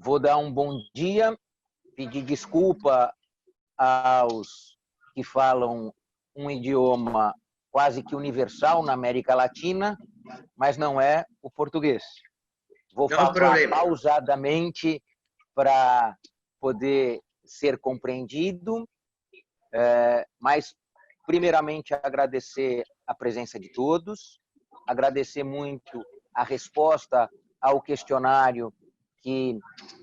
Vou dar um bom dia, pedir desculpa aos que falam um idioma quase que universal na América Latina, mas não é o português. Vou falar pausadamente para poder ser compreendido, mas primeiramente agradecer a presença de todos, agradecer muito a resposta ao questionário que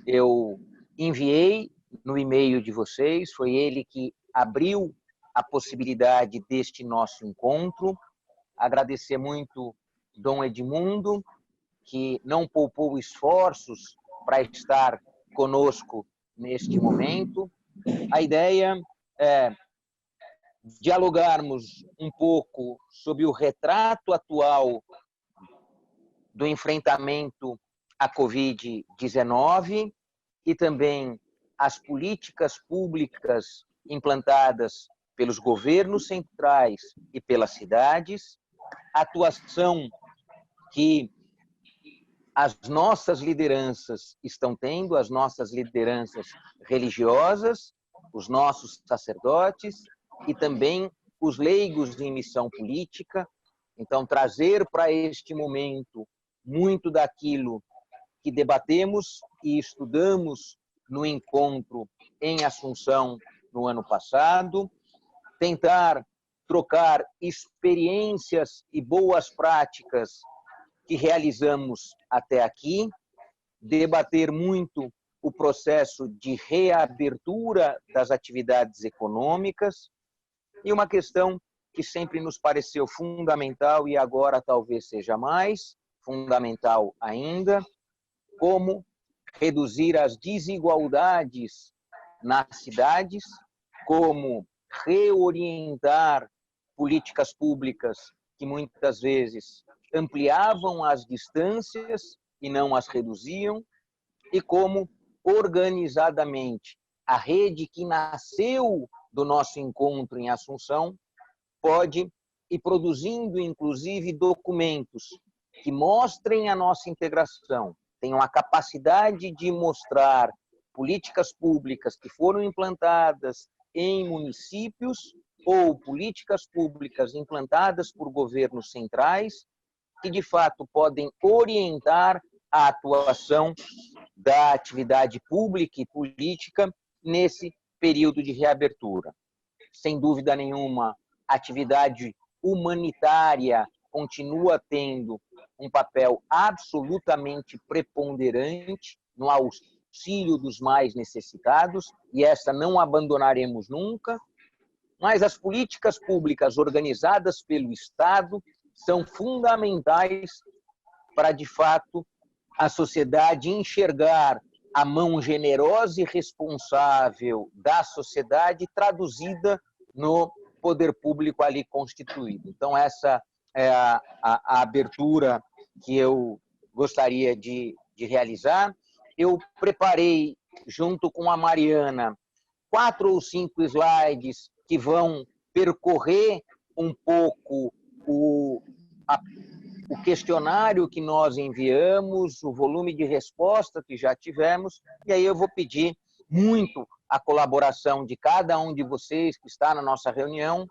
eu enviei no e-mail de vocês, foi ele que abriu a possibilidade deste nosso encontro. Agradecer muito Dom Edmundo, que não poupou esforços para estar conosco neste momento. A ideia é dialogarmos um pouco sobre o retrato atual do enfrentamento à Covid-19 e também as políticas públicas implantadas pelos governos centrais e pelas cidades, a atuação que as nossas lideranças estão tendo, as nossas lideranças religiosas, os nossos sacerdotes e também os leigos em missão política. Então, trazer para este momento muito daquilo que debatemos e estudamos no encontro em Assunção no ano passado, tentar trocar experiências e boas práticas que realizamos até aqui, debater muito o processo de reabertura das atividades econômicas e uma questão que sempre nos pareceu fundamental e agora talvez seja mais fundamental ainda, como reduzir as desigualdades nas cidades, como reorientar políticas públicas que muitas vezes ampliavam as distâncias e não as reduziam, e como organizadamente a rede que nasceu do nosso encontro em Assunção pode ir produzindo, inclusive, documentos que mostrem a nossa integração, tenham a capacidade de mostrar políticas públicas que foram implantadas em municípios ou políticas públicas implantadas por governos centrais que, de fato, podem orientar a atuação da atividade pública e política nesse período de reabertura. Sem dúvida nenhuma, a atividade humanitária continua tendo um papel absolutamente preponderante no auxílio dos mais necessitados, e essa não abandonaremos nunca, mas as políticas públicas organizadas pelo Estado são fundamentais para, de fato, a sociedade enxergar a mão generosa e responsável da sociedade traduzida no poder público ali constituído. Então, essa é a abertura que eu gostaria de realizar. Eu preparei, junto com a Mariana, 4 ou 5 slides que vão percorrer um pouco o questionário que nós enviamos, o volume de resposta que já tivemos, e aí eu vou pedir muito a colaboração de cada um de vocês que está na nossa reunião,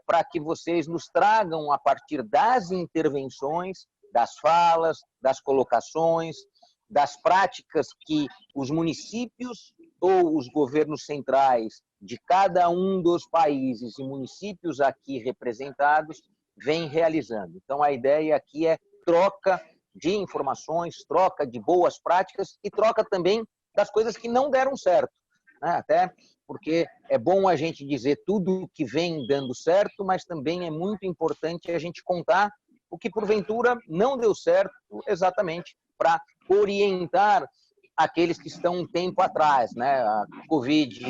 para que vocês nos tragam, a partir das intervenções, das falas, das colocações, das práticas que os municípios ou os governos centrais de cada um dos países e municípios aqui representados vem realizando. Então, a ideia aqui é troca de informações, troca de boas práticas e troca também das coisas que não deram certo, né? Até porque é bom a gente dizer tudo que vem dando certo, mas também é muito importante a gente contar o que, porventura, não deu certo, exatamente para orientar aqueles que estão um tempo atrás, né? A Covid,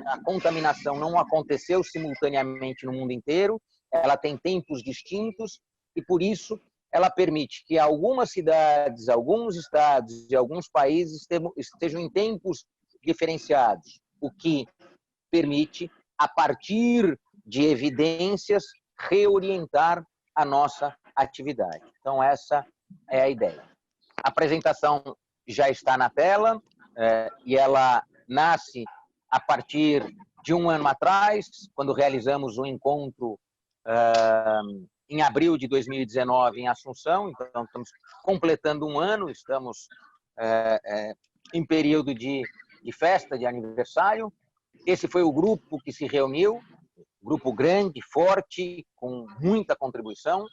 a contaminação não aconteceu simultaneamente no mundo inteiro, ela tem tempos distintos e, por isso, ela permite que algumas cidades, alguns estados e alguns países estejam em tempos diferenciados, o que permite, a partir de evidências, reorientar a nossa atividade. Então, essa é a ideia. A apresentação já está na tela. e ela nasce a partir de um ano atrás, quando realizamos um encontro em abril de 2019 em Assunção. Então, estamos completando um ano, estamos em período de festa, de aniversário. Esse foi o grupo que se reuniu, grupo grande, forte, com muita contribuição.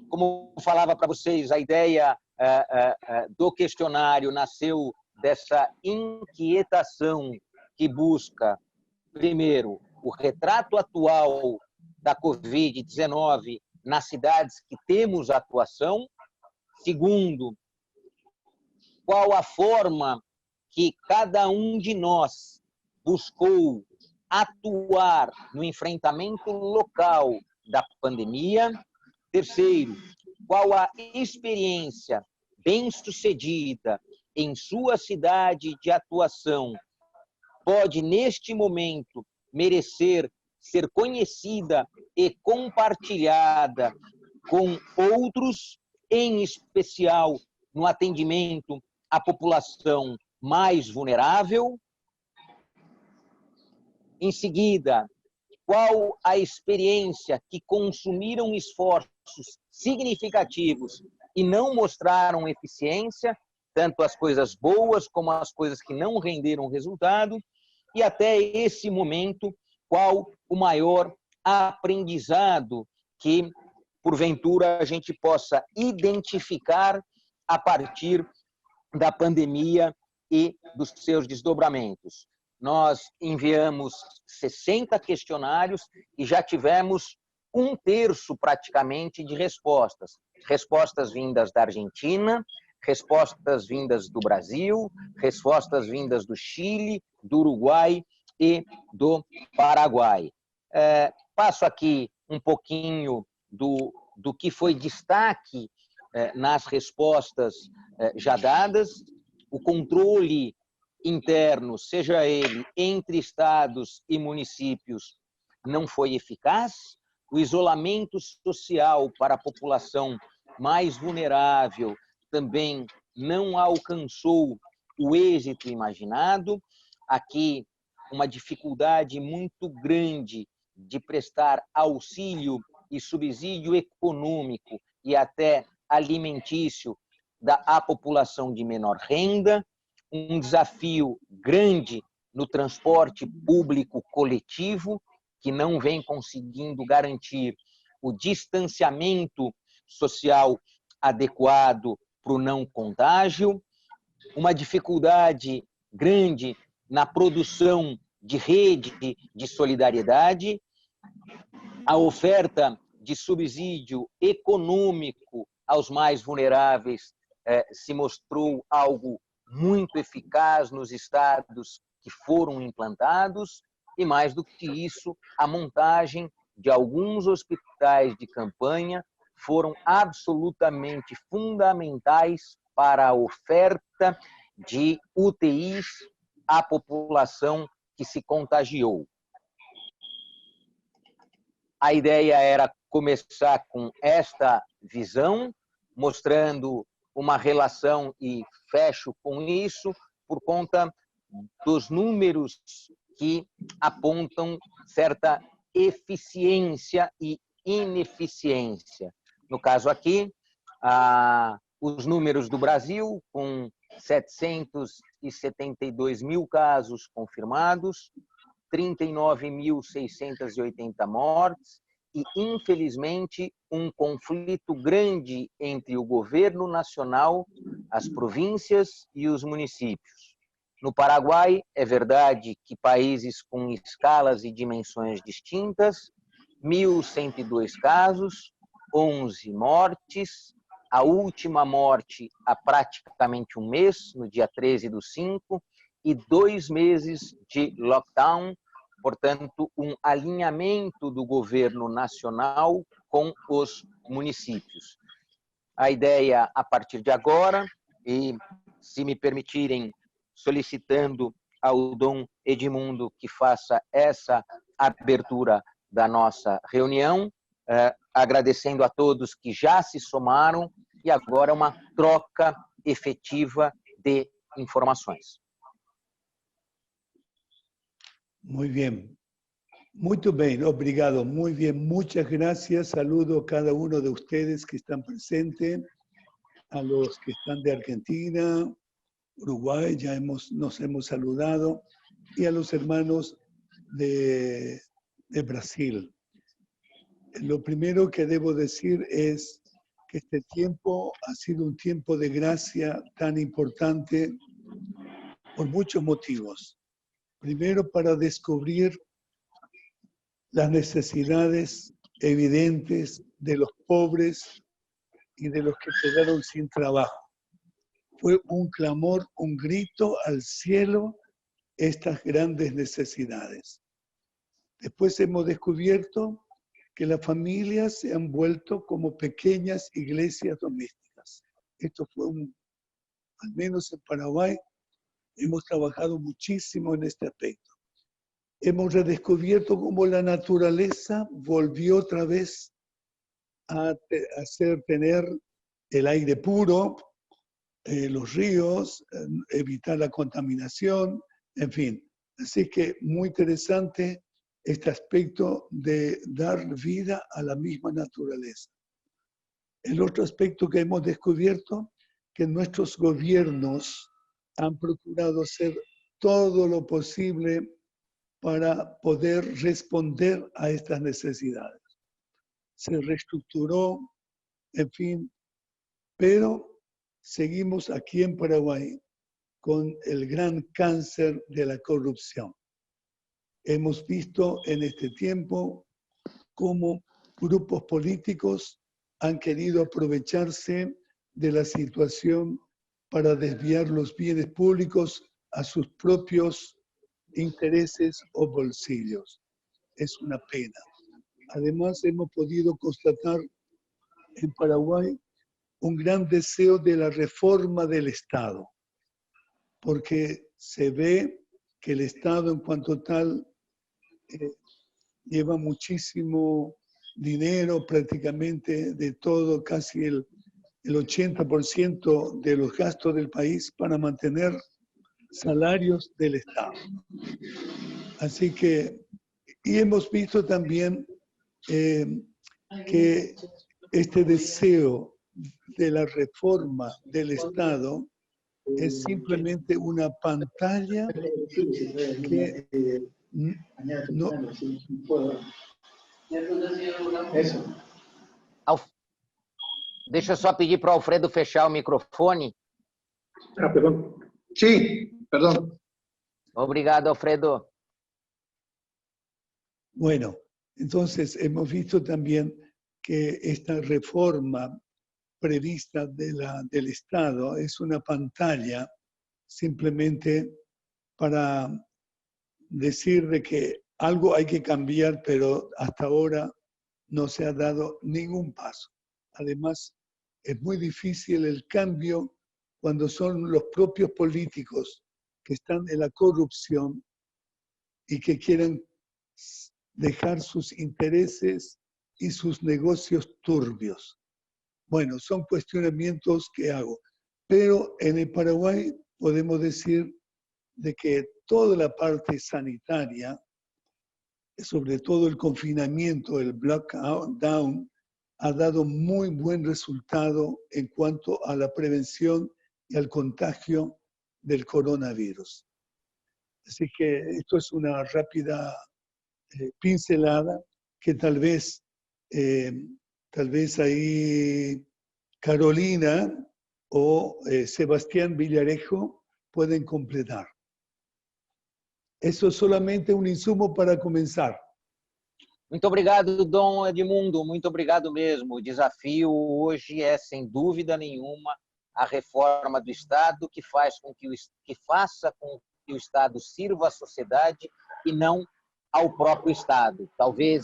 Como eu falava para vocês, a ideia do questionário nasceu dessa inquietação que busca, primeiro, o retrato atual da Covid-19 nas cidades que temos atuação. Segundo, qual a forma que cada um de nós buscou atuar no enfrentamento local da pandemia. Terceiro, qual a experiência bem-sucedida em sua cidade de atuação pode, neste momento, merecer ser conhecida e compartilhada com outros, em especial no atendimento à população mais vulnerável. Em seguida, qual a experiência que consumiram esforços significativos e não mostraram eficiência, tanto as coisas boas como as coisas que não renderam resultado, e até esse momento, qual o maior aprendizado que, porventura, a gente possa identificar a partir da pandemia e dos seus desdobramentos. Nós enviamos 60 questionários e já tivemos 1/3 praticamente de respostas. Respostas vindas da Argentina, respostas vindas do Brasil, respostas vindas do Chile, do Uruguai e do Paraguai. Passo aqui um pouquinho do que foi destaque nas respostas já dadas. O controle interno, seja ele entre estados e municípios, não foi eficaz. O isolamento social para a população mais vulnerável também não alcançou o êxito imaginado. Aqui, uma dificuldade muito grande de prestar auxílio e subsídio econômico e até alimentício à população de menor renda, um desafio grande no transporte público coletivo, que não vem conseguindo garantir o distanciamento social adequado para o não contágio, uma dificuldade grande na produção de rede de solidariedade, a oferta de subsídio econômico aos mais vulneráveis se mostrou algo muito eficaz nos estados que foram implantados, e mais do que isso, a montagem de alguns hospitais de campanha foram absolutamente fundamentais para a oferta de UTIs à população que se contagiou. A ideia era começar com esta visão, mostrando uma relação, e fecho com isso, por conta dos números que apontam certa eficiência e ineficiência. No caso aqui, os números do Brasil, com 772 mil casos confirmados, 39.680 mortes e, infelizmente, um conflito grande entre o governo nacional, as províncias e os municípios. No Paraguai, é verdade que países com escalas e dimensões distintas, 1.102 casos, 11 mortes, a última morte há praticamente um mês, no dia 13/5, e 2 meses de lockdown, portanto, um alinhamento do governo nacional com os municípios. A ideia, a partir de agora, e se me permitirem, solicitando ao Dom Edmundo que faça essa abertura da nossa reunião, agradecendo a todos que já se somaram e agora uma troca efetiva de informações. Muito bem, obrigado, muito bem, muitas gracias, saludo a cada um de vocês que estão presentes, a los que están de Argentina, Uruguay, ya nos hemos saludado, y a los hermanos de Brasil. Lo primero que debo decir es que este tiempo ha sido un tiempo de gracia tan importante por muchos motivos. Primero, para descubrir las necesidades evidentes de los pobres y de los que quedaron sin trabajo. Fue un clamor, un grito al cielo, estas grandes necesidades. Después hemos descubierto que las familias se han vuelto como pequeñas iglesias domésticas. Esto fue al menos en Paraguay, hemos trabajado muchísimo en este aspecto. Hemos redescubierto cómo la naturaleza volvió otra vez a hacer tener el aire puro, los ríos, evitar la contaminación, en fin. Así que muy interesante este aspecto de dar vida a la misma naturaleza. El otro aspecto que hemos descubierto, que nuestros gobiernos han procurado hacer todo lo posible para poder responder a estas necesidades. Se reestructuró, en fin, pero seguimos aquí en Paraguay con el gran cáncer de la corrupción. Hemos visto en este tiempo cómo grupos políticos han querido aprovecharse de la situación para desviar los bienes públicos a sus propios intereses o bolsillos. Es una pena. Además, hemos podido constatar en Paraguay un gran deseo de la reforma del Estado, porque se ve que el Estado en cuanto tal lleva muchísimo dinero, prácticamente de todo, casi el 80% de los gastos del país para mantener salarios del Estado. Así que, y hemos visto también que este deseo de la reforma del Estado es simplemente una pantalla que no... Eso. Deixa eu só pedir para o Alfredo fechar o microfone. Ah, perdón. Sí, perdón. Obrigado, Alfredo. Bueno, entonces hemos visto también que esta reforma prevista del Estado es una pantalla simplemente para decir de que algo hay que cambiar, pero hasta ahora no se ha dado ningún paso. Además, es muy difícil el cambio cuando son los propios políticos que están en la corrupción y que quieren dejar sus intereses y sus negocios turbios. Bueno, son cuestionamientos que hago. Pero en el Paraguay podemos decir de que toda la parte sanitaria, sobre todo el confinamiento, el lockdown, ha dado muy buen resultado en cuanto a la prevención y al contagio del coronavirus. Así que esto es una rápida pincelada que tal vez ahí Carolina o Sebastián Villarejo pueden completar. Eso es solamente un insumo para comenzar. Muito obrigado, Dom Edmundo, muito obrigado mesmo. O desafio hoje é, sem dúvida nenhuma, a reforma do Estado que faça com que o Estado sirva à sociedade e não ao próprio Estado. Talvez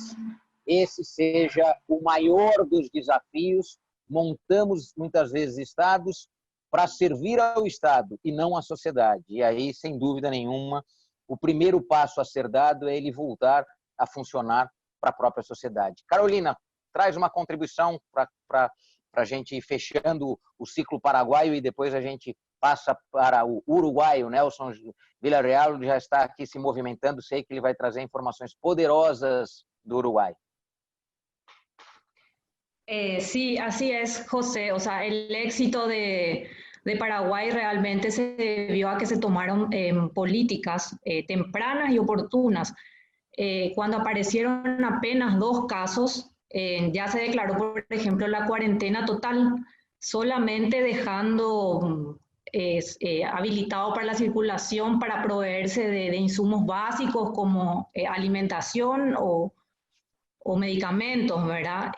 esse seja o maior dos desafios. Montamos muitas vezes estados para servir ao Estado e não à sociedade. E aí, sem dúvida nenhuma, o primeiro passo a ser dado é ele voltar a funcionar para a própria sociedade. Carolina, traz uma contribuição para para a gente ir fechando o ciclo paraguaio e depois a gente passa para o uruguaio. O Nelson Villarreal já está aqui se movimentando, sei que ele vai trazer informações poderosas do Uruguai. Sí, así es, José. O sea, el éxito de Paraguay realmente se debió a que se tomaron políticas tempranas y oportunas. Cuando aparecieron apenas 2 casos, ya se declaró, por ejemplo, la cuarentena total, solamente dejando habilitado para la circulación para proveerse de insumos básicos como alimentación o medicamentos, ¿verdad?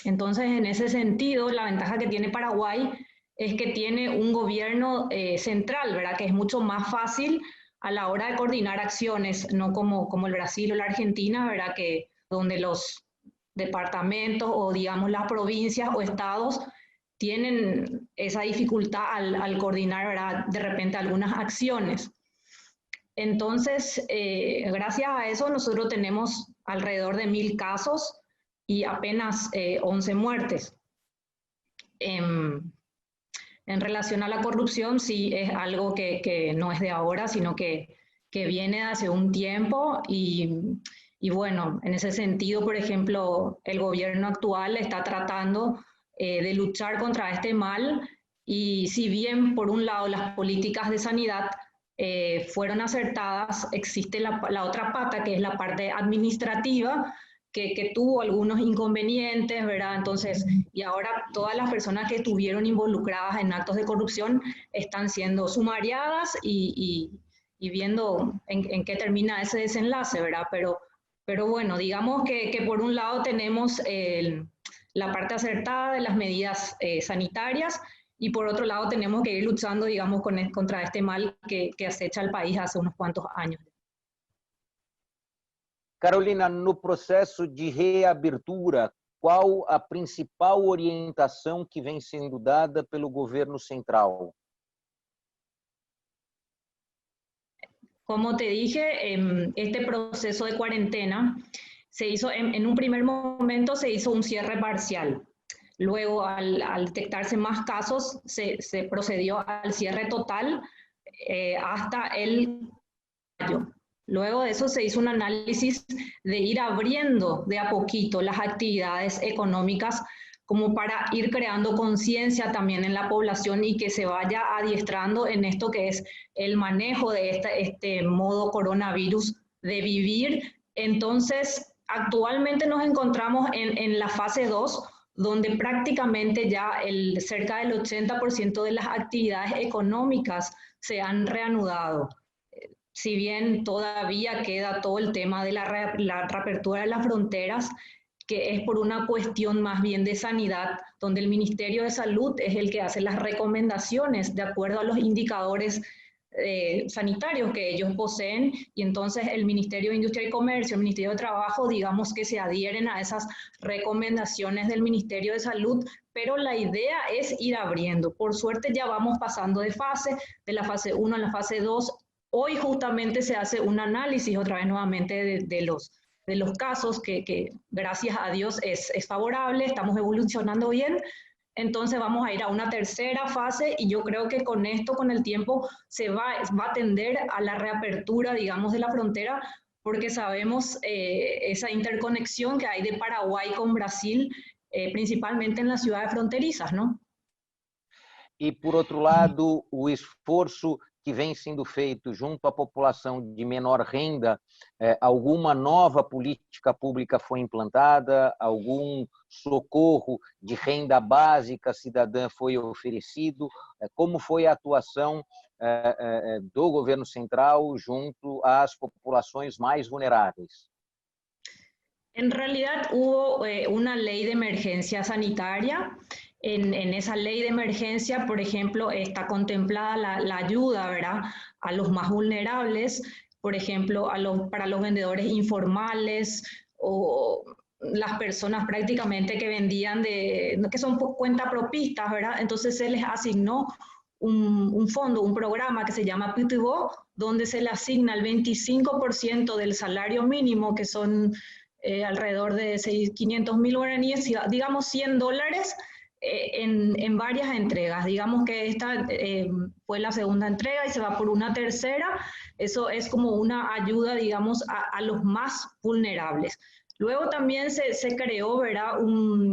Entonces, en ese sentido, la ventaja que tiene Paraguay es que tiene un gobierno central, ¿verdad? Que es mucho más fácil a la hora de coordinar acciones, no como el Brasil o la Argentina, ¿verdad? Que donde los departamentos o, digamos, las provincias o estados tienen esa dificultad al coordinar, ¿verdad? De repente algunas acciones. Entonces, gracias a eso, nosotros tenemos alrededor de 1000 casos y apenas 11 muertes. En relación a la corrupción, sí es algo que no es de ahora, sino que viene de hace un tiempo y bueno, en ese sentido, por ejemplo, el gobierno actual está tratando de luchar contra este mal y si bien, por un lado, las políticas de sanidad fueron acertadas, existe la otra pata, que es la parte administrativa, que tuvo algunos inconvenientes, ¿verdad? Entonces, y ahora todas las personas que estuvieron involucradas en actos de corrupción están siendo sumariadas y viendo en qué termina ese desenlace, ¿verdad? Pero bueno, digamos que por un lado tenemos la parte acertada de las medidas sanitarias, y por otro lado tenemos que ir luchando, digamos, contra este mal que acecha al país hace unos cuantos años. Carolina, no processo de reabertura, qual a principal orientação que vem sendo dada pelo governo central? Como te dije, este proceso de cuarentena se hizo, en un primer momento se hizo un cierre parcial. Luego, al detectarse más casos, se procedió al cierre total hasta el mayo. Luego de eso se hizo un análisis de ir abriendo de a poquito las actividades económicas como para ir creando conciencia también en la población y que se vaya adiestrando en esto que es el manejo de este modo coronavirus de vivir. Entonces, actualmente nos encontramos en la fase 2, donde prácticamente ya cerca del 80% de las actividades económicas se han reanudado. Si bien todavía queda todo el tema de la reapertura de las fronteras, que es por una cuestión más bien de sanidad, donde el Ministerio de Salud es el que hace las recomendaciones de acuerdo a los indicadores sanitarios que ellos poseen, y entonces el Ministerio de Industria y Comercio, el Ministerio de Trabajo, digamos que se adhieren a esas recomendaciones del Ministerio de Salud, pero la idea es ir abriendo. Por suerte ya vamos pasando de la fase 1 a la fase 2. Hoy justamente se hace un análisis otra vez nuevamente de los casos que gracias a Dios es favorable, estamos evolucionando bien. Entonces vamos a ir a una tercera fase y yo creo que con esto, con el tiempo, se va a tender a la reapertura, digamos, de la frontera, porque sabemos esa interconexión que hay de Paraguay con Brasil, principalmente en las ciudades fronterizas, ¿no? E, por outro lado, o esforço que vem sendo feito junto à população de menor renda, alguma nova política pública foi implantada, algum socorro de renda básica cidadã foi oferecido? Como foi a atuação do governo central junto às populações mais vulneráveis? En realidad hubo una ley de emergencia sanitaria. En esa ley de emergencia, por ejemplo, está contemplada la ayuda, ¿verdad?, a los más vulnerables, por ejemplo, para los vendedores informales o las personas prácticamente que vendían que son cuentapropistas, ¿verdad? Entonces se les asignó un fondo, un programa que se llama Pitibó, donde se le asigna el 25% del salario mínimo, que son alrededor de 500.000 guaraníes, digamos $100, en varias entregas. Digamos que esta fue la segunda entrega y se va por una tercera. Eso es como una ayuda, digamos, a los más vulnerables. Luego también se creó, ¿verdad?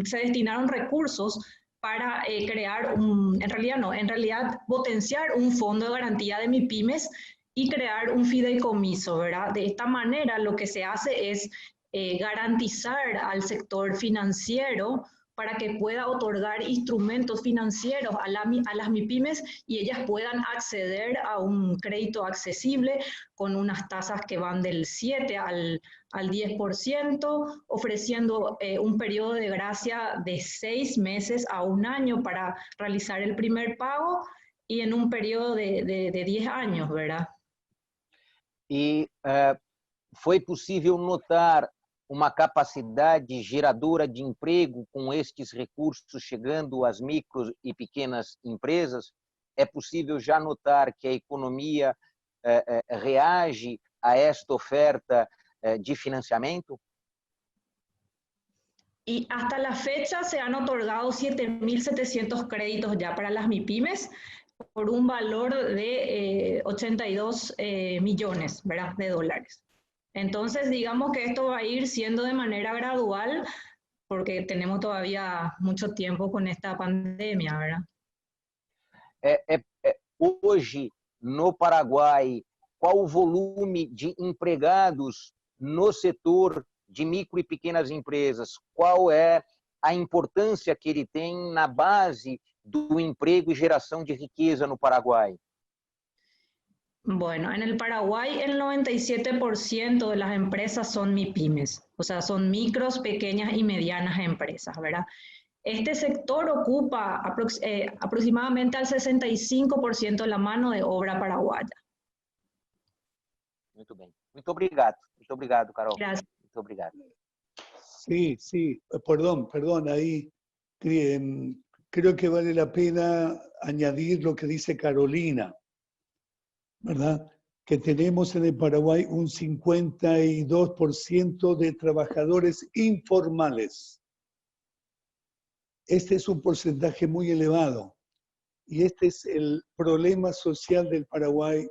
Se destinaron recursos para crear en realidad potenciar un fondo de garantía de MIPYMES y crear un fideicomiso, ¿verdad? De esta manera lo que se hace es garantizar al sector financiero para que pueda otorgar instrumentos financieros a las MIPYMES y ellas puedan acceder a un crédito accesible con unas tasas que van del 7 al 10%, ofreciendo un periodo de gracia de 6 meses a 1 año para realizar el primer pago y en un periodo de 10 años, ¿verdad? E foi possível notar uma capacidade geradora de emprego com estes recursos chegando às micro e pequenas empresas? É possível já notar que a economia reage a esta oferta de financiamiento? Y hasta la fecha se han otorgado 7.700 créditos ya para las MIPYMES por un valor de 82 millones, ¿verdad?, de dólares. Entonces, digamos que esto va a ir siendo de manera gradual porque tenemos todavía mucho tiempo con esta pandemia, ¿verdad? Hoje, no Paraguai, qual o volume de empregados no setor de micro e pequenas empresas? Qual é a importância que ele tem na base do emprego e geração de riqueza no Paraguai? Bueno, en el Paraguay el 97% de las empresas son MIPYMES, o sea, son micros, pequeñas y medianas empresas, ¿verdad? Este sector ocupa aproximadamente al 65% de la mano de obra paraguaya. Muito bem. Muito obrigado, Carol. Gracias. Muito obrigado. Sí, perdón, ahí creo que vale la pena añadir lo que dice Carolina, ¿verdad? Que tenemos en el Paraguay un 52% de trabajadores informales. Este es un porcentaje muy elevado y este es el problema social del Paraguay,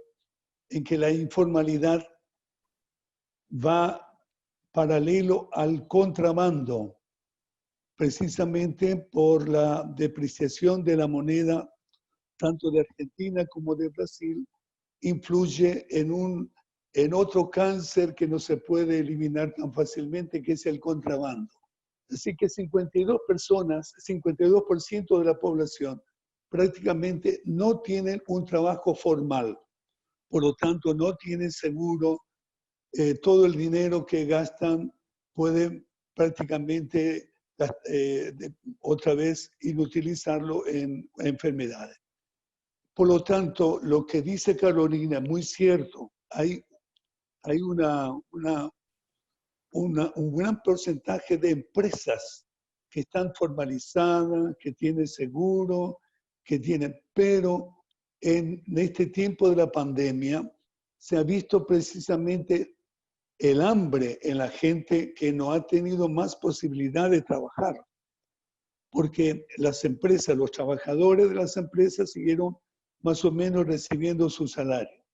en que la informalidad va paralelo al contrabando, precisamente por la depreciación de la moneda, tanto de Argentina como de Brasil, influye en otro cáncer que no se puede eliminar tan fácilmente, que es el contrabando. Así que 52% de la población prácticamente no tienen un trabajo formal, por lo tanto no tienen seguro, todo el dinero que gastan pueden prácticamente otra vez inutilizarlo en enfermedades. Por lo tanto, lo que dice Carolina, muy cierto, hay un gran porcentaje de empresas que están formalizadas, que tienen seguro, pero en este tiempo de la pandemia se ha visto precisamente el hambre en la gente que no ha tenido más posibilidad de trabajar, porque las empresas, los trabajadores de las empresas siguieron más o menos recibiendo su salario.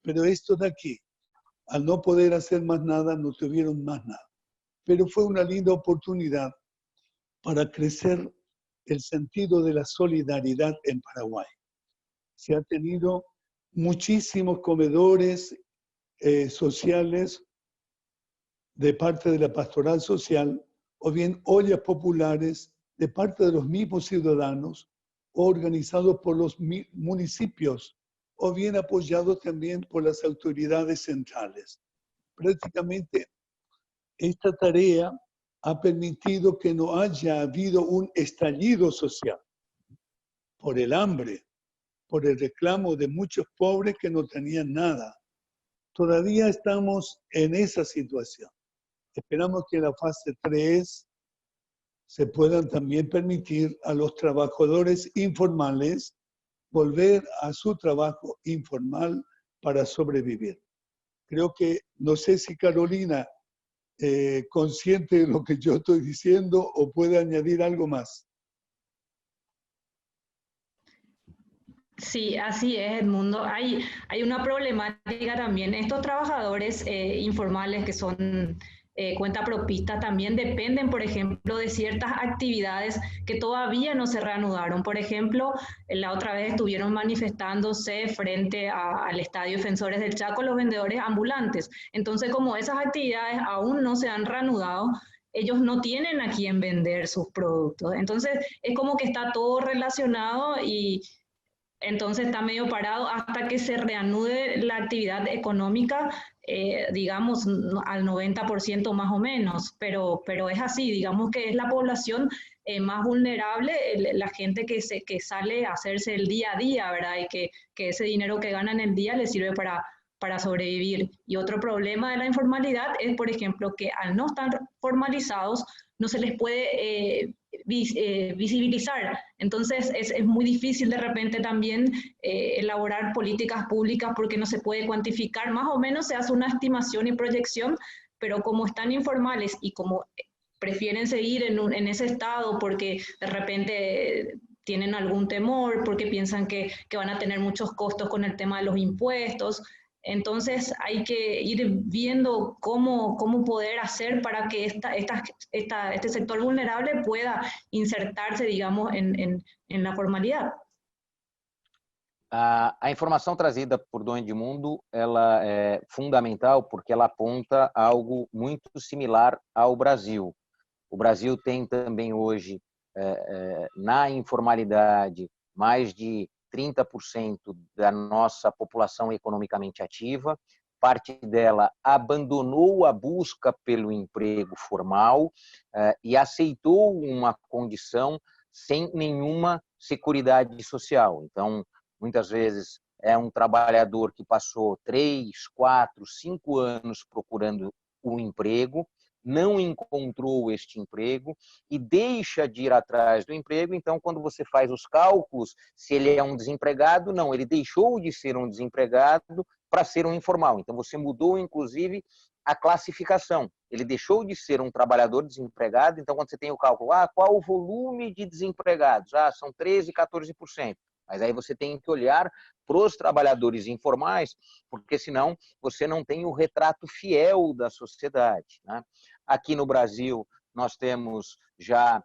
Pero estos de aquí, al no poder hacer más nada, no tuvieron más nada. Pero fue una linda oportunidad para crecer el sentido de la solidaridad en Paraguay. Se han tenido muchísimos comedores sociales de parte de la pastoral social, o bien ollas populares de parte de los mismos ciudadanos, organizados por los municipios, o bien apoyados también por las autoridades centrales. Prácticamente esta tarea ha permitido que no haya habido un estallido social por el hambre, por el reclamo de muchos pobres que no tenían nada. Todavía estamos en esa situación. Esperamos que en la fase 3 se puedan también permitir a los trabajadores informales volver a su trabajo informal para sobrevivir. Creo que, no sé si Carolina consciente de lo que yo estoy diciendo o puede añadir algo más. Sí, así es, Edmundo. Hay una problemática también. Estos trabajadores informales que son cuentapropistas también dependen, por ejemplo, de ciertas actividades que todavía no se reanudaron. Por ejemplo, la otra vez estuvieron manifestándose frente al Estadio Defensores del Chaco los vendedores ambulantes. Entonces, como esas actividades aún no se han reanudado, ellos no tienen a quién vender sus productos. Entonces, es como que está todo relacionado y entonces está medio parado hasta que se reanude la actividad económica, digamos, al 90% más o menos, pero es así, digamos que es la población más vulnerable, la gente que sale a hacerse el día a día, ¿verdad? Y que ese dinero que gana en el día les sirve para sobrevivir. Y otro problema de la informalidad es, por ejemplo, que al no estar formalizados, no se les puede visibilizar. Entonces es muy difícil de repente también elaborar políticas públicas porque no se puede cuantificar. Más o menos se hace una estimación y proyección, pero como están informales y como prefieren seguir en ese estado porque de repente tienen algún temor, porque piensan que van a tener muchos costos con el tema de los impuestos. Entonces hay que ir viendo cómo poder hacer para que este sector vulnerable pueda insertarse, digamos, en la formalidad. A informação trazida por Dom Edmundo, ela é fundamental porque ela aponta algo muito similar ao Brasil. O Brasil tem também hoje, na informalidade, mais de 30% da nossa população economicamente ativa. Parte dela abandonou a busca pelo emprego formal e aceitou uma condição sem nenhuma seguridade social. Então, muitas vezes é um trabalhador que passou 3, 4, 5 anos procurando um emprego, não encontrou este emprego e deixa de ir atrás do emprego. Então, quando você faz os cálculos, se ele é um desempregado, não, ele deixou de ser um desempregado para ser um informal. Então, você mudou, inclusive, a classificação. Ele deixou de ser um trabalhador desempregado. Então, quando você tem o cálculo, qual o volume de desempregados? São 13%, 14%. Mas aí você tem que olhar para os trabalhadores informais, porque senão você não tem o retrato fiel da sociedade, né? Aqui no Brasil, nós temos já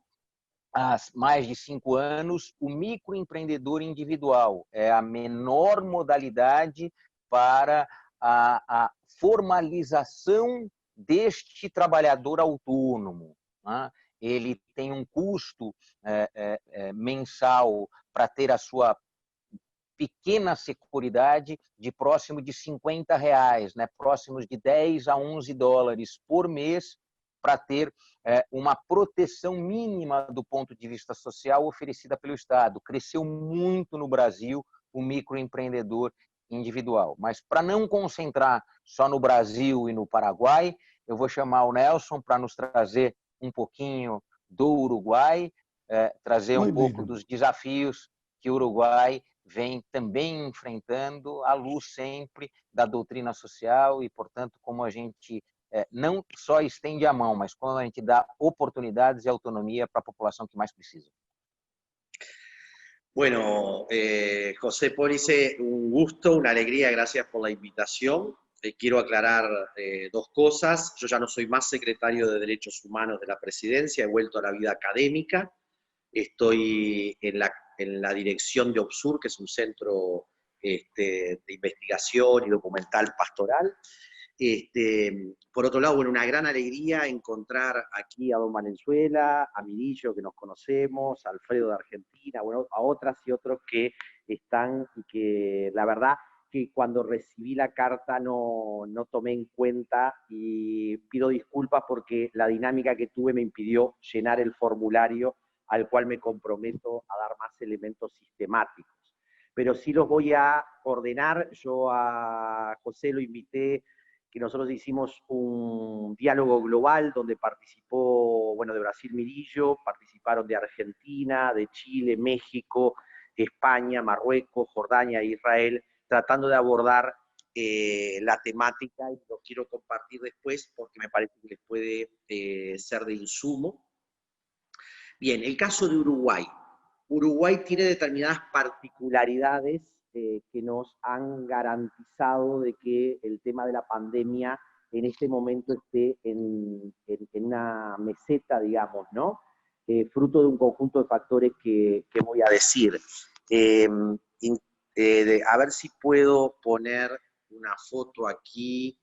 há mais de 5 anos o microempreendedor individual. É a menor modalidade para a formalização deste trabalhador autônomo, né? Ele tem um custo mensal para ter a sua pequena seguridade de próximo de R$50, né? Próximos de 10 a 11 dólares por mês para ter uma proteção mínima do ponto de vista social oferecida pelo Estado. Cresceu muito no Brasil o microempreendedor individual. Mas para não concentrar só no Brasil e no Paraguai, eu vou chamar o Nelson para nos trazer um pouquinho do Uruguai, trazer um pouco dos desafios que o Uruguai vem também enfrentando à luz sempre da doutrina social e, portanto, como a gente não só estende a mão, mas quando a gente dá oportunidades e autonomia para a população que mais precisa. Bueno, José Pólice, un gusto, una alegría, gracias por la invitación. Quiero aclarar dos cosas. Yo ya no soy más secretario de Derechos Humanos de la Presidencia, he vuelto a la vida académica. Estoy en la dirección de OBSUR, que es un centro de investigación y documental pastoral. Por otro lado, bueno, una gran alegría encontrar aquí a don Valenzuela, a Mirillo, que nos conocemos, a Alfredo de Argentina, bueno, a otras y otros que están y que la verdad que cuando recibí la carta no tomé en cuenta y pido disculpas porque la dinámica que tuve me impidió llenar el formulario al cual me comprometo a dar más elementos sistemáticos. Pero sí los voy a ordenar. Yo a José lo invité, que nosotros hicimos un diálogo global donde participó, bueno, de Brasil Mirillo, participaron de Argentina, de Chile, México, España, Marruecos, Jordania e Israel, tratando de abordar la temática y lo quiero compartir después porque me parece que les puede ser de insumo. Bien, el caso de Uruguay. Uruguay tiene determinadas particularidades que nos han garantizado de que el tema de la pandemia en este momento esté en una meseta, digamos, ¿no? Fruto de un conjunto de factores que voy a decir. A ver si puedo poner una foto aquí.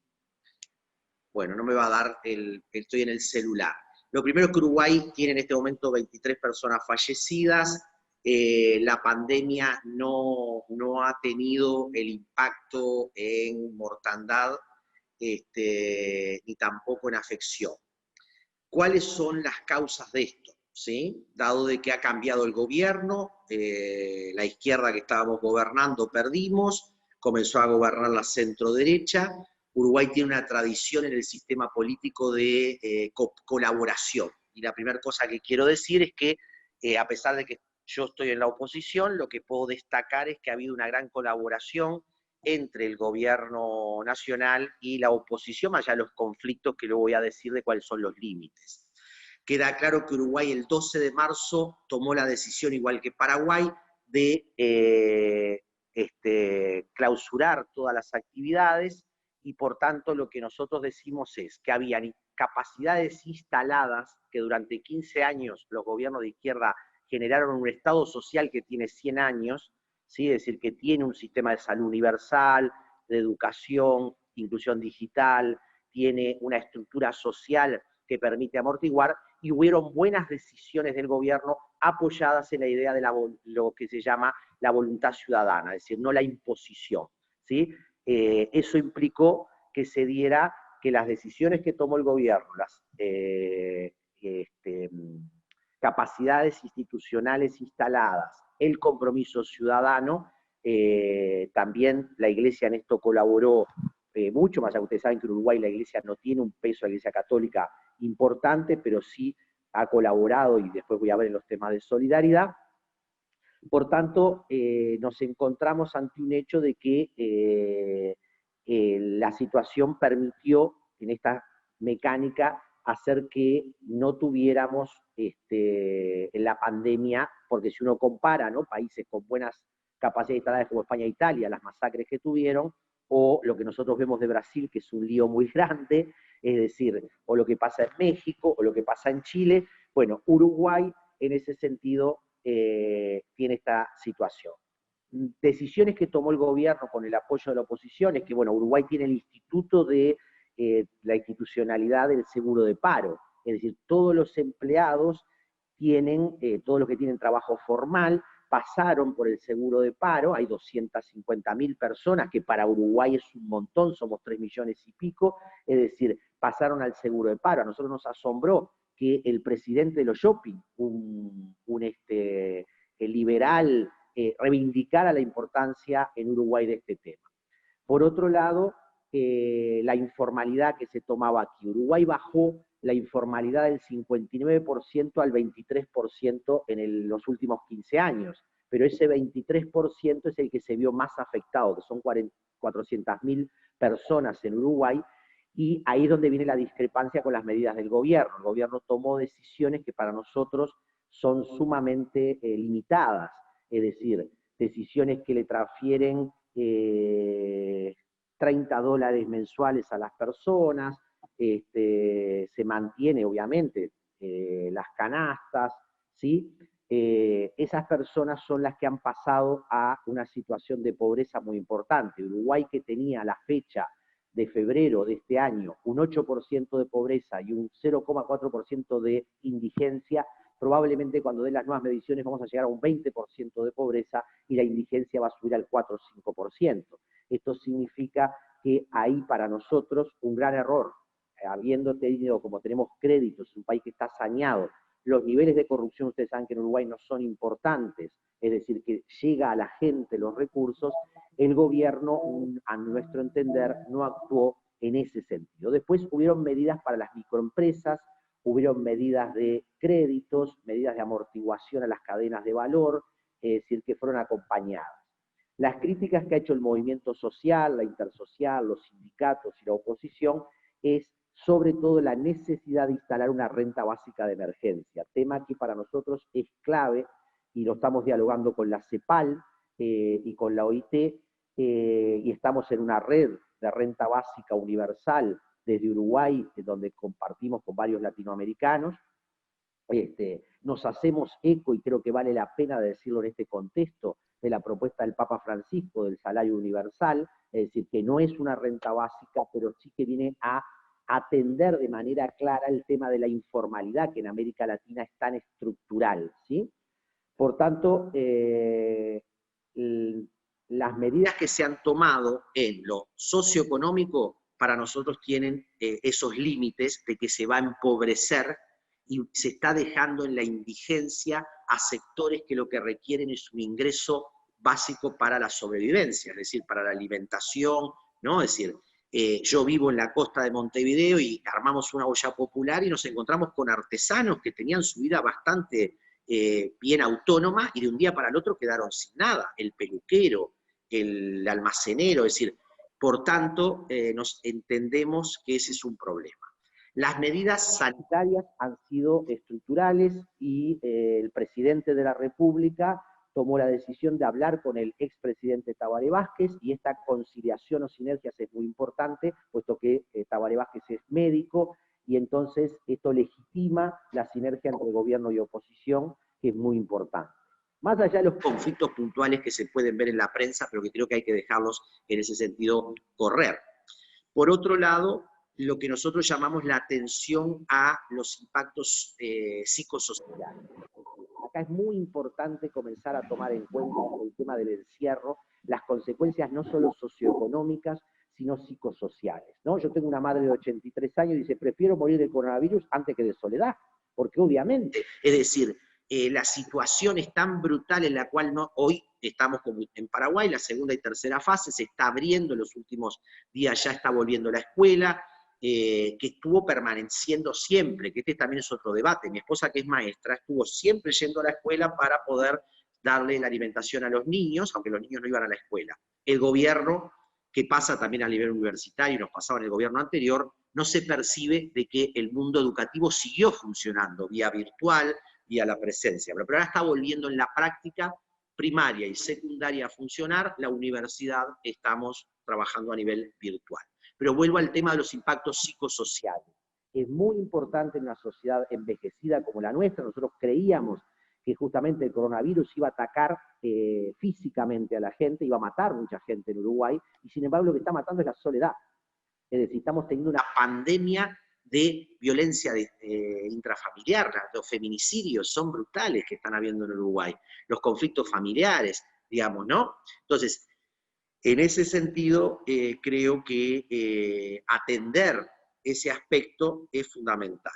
Bueno, no me va a dar, estoy en el celular. Lo primero es que Uruguay tiene en este momento 23 personas fallecidas. La pandemia no ha tenido el impacto en mortandad ni tampoco en afección. ¿Cuáles son las causas de esto? ¿Sí? Dado de que ha cambiado el gobierno, la izquierda que estábamos gobernando perdimos, comenzó a gobernar la centro-derecha. Uruguay tiene una tradición en el sistema político de colaboración. Y la primera cosa que quiero decir es que, a pesar de que yo estoy en la oposición, lo que puedo destacar es que ha habido una gran colaboración entre el gobierno nacional y la oposición, más allá de los conflictos que luego voy a decir de cuáles son los límites. Queda claro que Uruguay el 12 de marzo tomó la decisión, igual que Paraguay, de clausurar todas las actividades y por tanto lo que nosotros decimos es que habían capacidades instaladas que durante 15 años los gobiernos de izquierda generaron un Estado social que tiene 100 años, ¿sí? Es decir, que tiene un sistema de salud universal, de educación, inclusión digital, tiene una estructura social que permite amortiguar, y hubieron buenas decisiones del gobierno apoyadas en la idea de lo que se llama la voluntad ciudadana, es decir, no la imposición, ¿sí? Eso implicó que se diera que las decisiones que tomó el gobierno, las capacidades institucionales instaladas, el compromiso ciudadano, también la Iglesia en esto colaboró mucho, más allá que ustedes saben que en Uruguay la Iglesia no tiene un peso, la Iglesia católica, importante, pero sí ha colaborado, y después voy a ver en los temas de solidaridad. Por tanto, nos encontramos ante un hecho de que la situación permitió en esta mecánica hacer que no tuviéramos en la pandemia, porque si uno compara, ¿no?, países con buenas capacidades instaladas como España e Italia, las masacres que tuvieron, o lo que nosotros vemos de Brasil, que es un lío muy grande, es decir, o lo que pasa en México, o lo que pasa en Chile. Bueno, Uruguay en ese sentido tiene esta situación. Decisiones que tomó el gobierno con el apoyo de la oposición es que, bueno, Uruguay tiene el instituto de la institucionalidad del seguro de paro, es decir, todos los empleados tienen, todos los que tienen trabajo formal, pasaron por el seguro de paro. Hay 250.000 personas, que para Uruguay es un montón, somos 3 millones y pico, es decir, pasaron al seguro de paro. A nosotros nos asombró que el presidente de los shopping, el liberal, reivindicara la importancia en Uruguay de este tema. Por otro lado, la informalidad que se tomaba aquí. Uruguay bajó la informalidad del 59% al 23% en los últimos 15 años, pero ese 23% es el que se vio más afectado, que son 400.000 personas en Uruguay, y ahí es donde viene la discrepancia con las medidas del gobierno. El gobierno tomó decisiones que para nosotros son sumamente limitadas, es decir, decisiones que le transfieren $30 mensuales a las personas, se mantiene obviamente las canastas, ¿sí? Esas personas son las que han pasado a una situación de pobreza muy importante. Uruguay, que tenía a la fecha de febrero de este año un 8% de pobreza y un 0,4% de indigencia, probablemente cuando den las nuevas mediciones vamos a llegar a un 20% de pobreza y la indigencia va a subir al 4 o 5%. Esto significa que ahí para nosotros un gran error, habiendo tenido, como tenemos créditos, un país que está saneado, los niveles de corrupción, ustedes saben que en Uruguay no son importantes, es decir, que llega a la gente los recursos, el gobierno, a nuestro entender, no actuó en ese sentido. Después hubieron medidas para las microempresas, hubieron medidas de créditos, medidas de amortiguación a las cadenas de valor, es decir, que fueron acompañadas. Las críticas que ha hecho el movimiento social, la intersocial, los sindicatos y la oposición es sobre todo la necesidad de instalar una renta básica de emergencia, tema que para nosotros es clave y lo estamos dialogando con la CEPAL y con la OIT, y estamos en una red de renta básica universal desde Uruguay, donde compartimos con varios latinoamericanos. Nos hacemos eco, y creo que vale la pena decirlo en este contexto, de la propuesta del Papa Francisco del salario universal, es decir, que no es una renta básica, pero sí que viene a atender de manera clara el tema de la informalidad, que en América Latina es tan estructural, ¿sí? Por tanto, las medidas que se han tomado en lo socioeconómico para nosotros tienen esos límites de que se va a empobrecer y se está dejando en la indigencia a sectores que lo que requieren es un ingreso básico para la sobrevivencia, es decir, para la alimentación, ¿no? Es decir, yo vivo en la costa de Montevideo y armamos una olla popular y nos encontramos con artesanos que tenían su vida bastante bien autónoma y de un día para el otro quedaron sin nada, el peluquero, el almacenero, es decir, por tanto, nos entendemos que ese es un problema. Las medidas sanitarias han sido estructurales y el presidente de la República tomó la decisión de hablar con el expresidente Tabaré Vázquez, y esta conciliación o sinergias es muy importante, puesto que Tabaré Vázquez es médico, y entonces esto legitima la sinergia entre gobierno y oposición, que es muy importante. Más allá de los conflictos puntuales que se pueden ver en la prensa, pero que creo que hay que dejarlos en ese sentido correr. Por otro lado, lo que nosotros llamamos la atención a los impactos psicosociales. Acá es muy importante comenzar a tomar en cuenta el tema del encierro, las consecuencias no solo socioeconómicas, sino psicosociales, ¿no? Yo tengo una madre de 83 años y dice, prefiero morir de coronavirus antes que de soledad, porque obviamente, es decir, la situación es tan brutal en la cual hoy estamos como en Paraguay, la segunda y tercera fase, se está abriendo, en los últimos días ya está volviendo la escuela, que estuvo permaneciendo siempre, que este también es otro debate. Mi esposa, que es maestra, estuvo siempre yendo a la escuela para poder darle la alimentación a los niños, aunque los niños no iban a la escuela. El gobierno, que pasa también a nivel universitario, nos pasaba en el gobierno anterior, no se percibe de que el mundo educativo siguió funcionando vía virtual, vía la presencia, pero ahora está volviendo en la práctica primaria y secundaria a funcionar. La universidad estamos trabajando a nivel virtual. Pero vuelvo al tema de los impactos psicosociales. Es muy importante en una sociedad envejecida como la nuestra. Nosotros creíamos que justamente el coronavirus iba a atacar físicamente a la gente, iba a matar mucha gente en Uruguay, y sin embargo lo que está matando es la soledad. Es decir, estamos teniendo una pandemia de violencia intrafamiliar, los feminicidios son brutales que están habiendo en Uruguay, los conflictos familiares, digamos, ¿no? Entonces, en ese sentido, creo que atender ese aspecto es fundamental.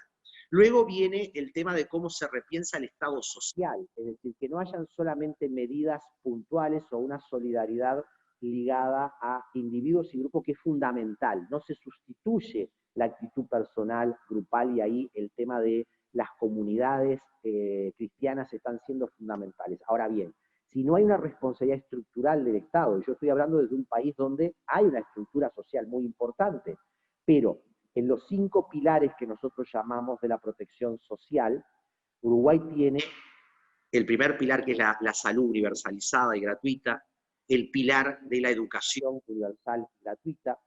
Luego viene el tema de cómo se repiensa el Estado social, es decir, que no hayan solamente medidas puntuales o una solidaridad ligada a individuos y grupos, que es fundamental. No se sustituye la actitud personal, grupal, y ahí el tema de las comunidades cristianas están siendo fundamentales. Ahora bien, si no hay una responsabilidad estructural del Estado, y yo estoy hablando desde un país donde hay una estructura social muy importante, pero en los 5 pilares que nosotros llamamos de la protección social, Uruguay tiene el primer pilar, que es la salud universalizada y gratuita, el pilar de la educación universal y gratuita,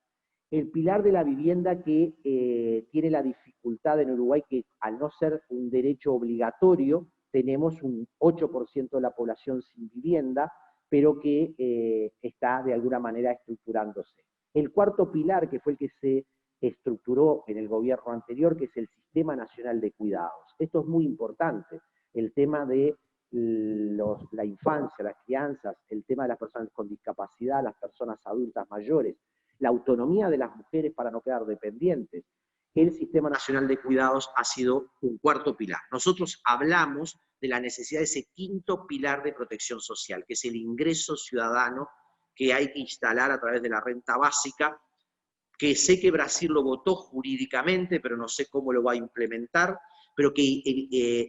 el pilar de la vivienda, que tiene la dificultad en Uruguay que, al no ser un derecho obligatorio, tenemos un 8% de la población sin vivienda, pero que está de alguna manera estructurándose. El cuarto pilar, que fue el que se estructuró en el gobierno anterior, que es el Sistema Nacional de Cuidados. Esto es muy importante, el tema de la infancia, las crianzas, el tema de las personas con discapacidad, las personas adultas mayores, la autonomía de las mujeres para no quedar dependientes. El Sistema Nacional de Cuidados ha sido un cuarto pilar. Nosotros hablamos de la necesidad de ese quinto pilar de protección social, que es el ingreso ciudadano que hay que instalar a través de la renta básica, que sé que Brasil lo votó jurídicamente, pero no sé cómo lo va a implementar, pero que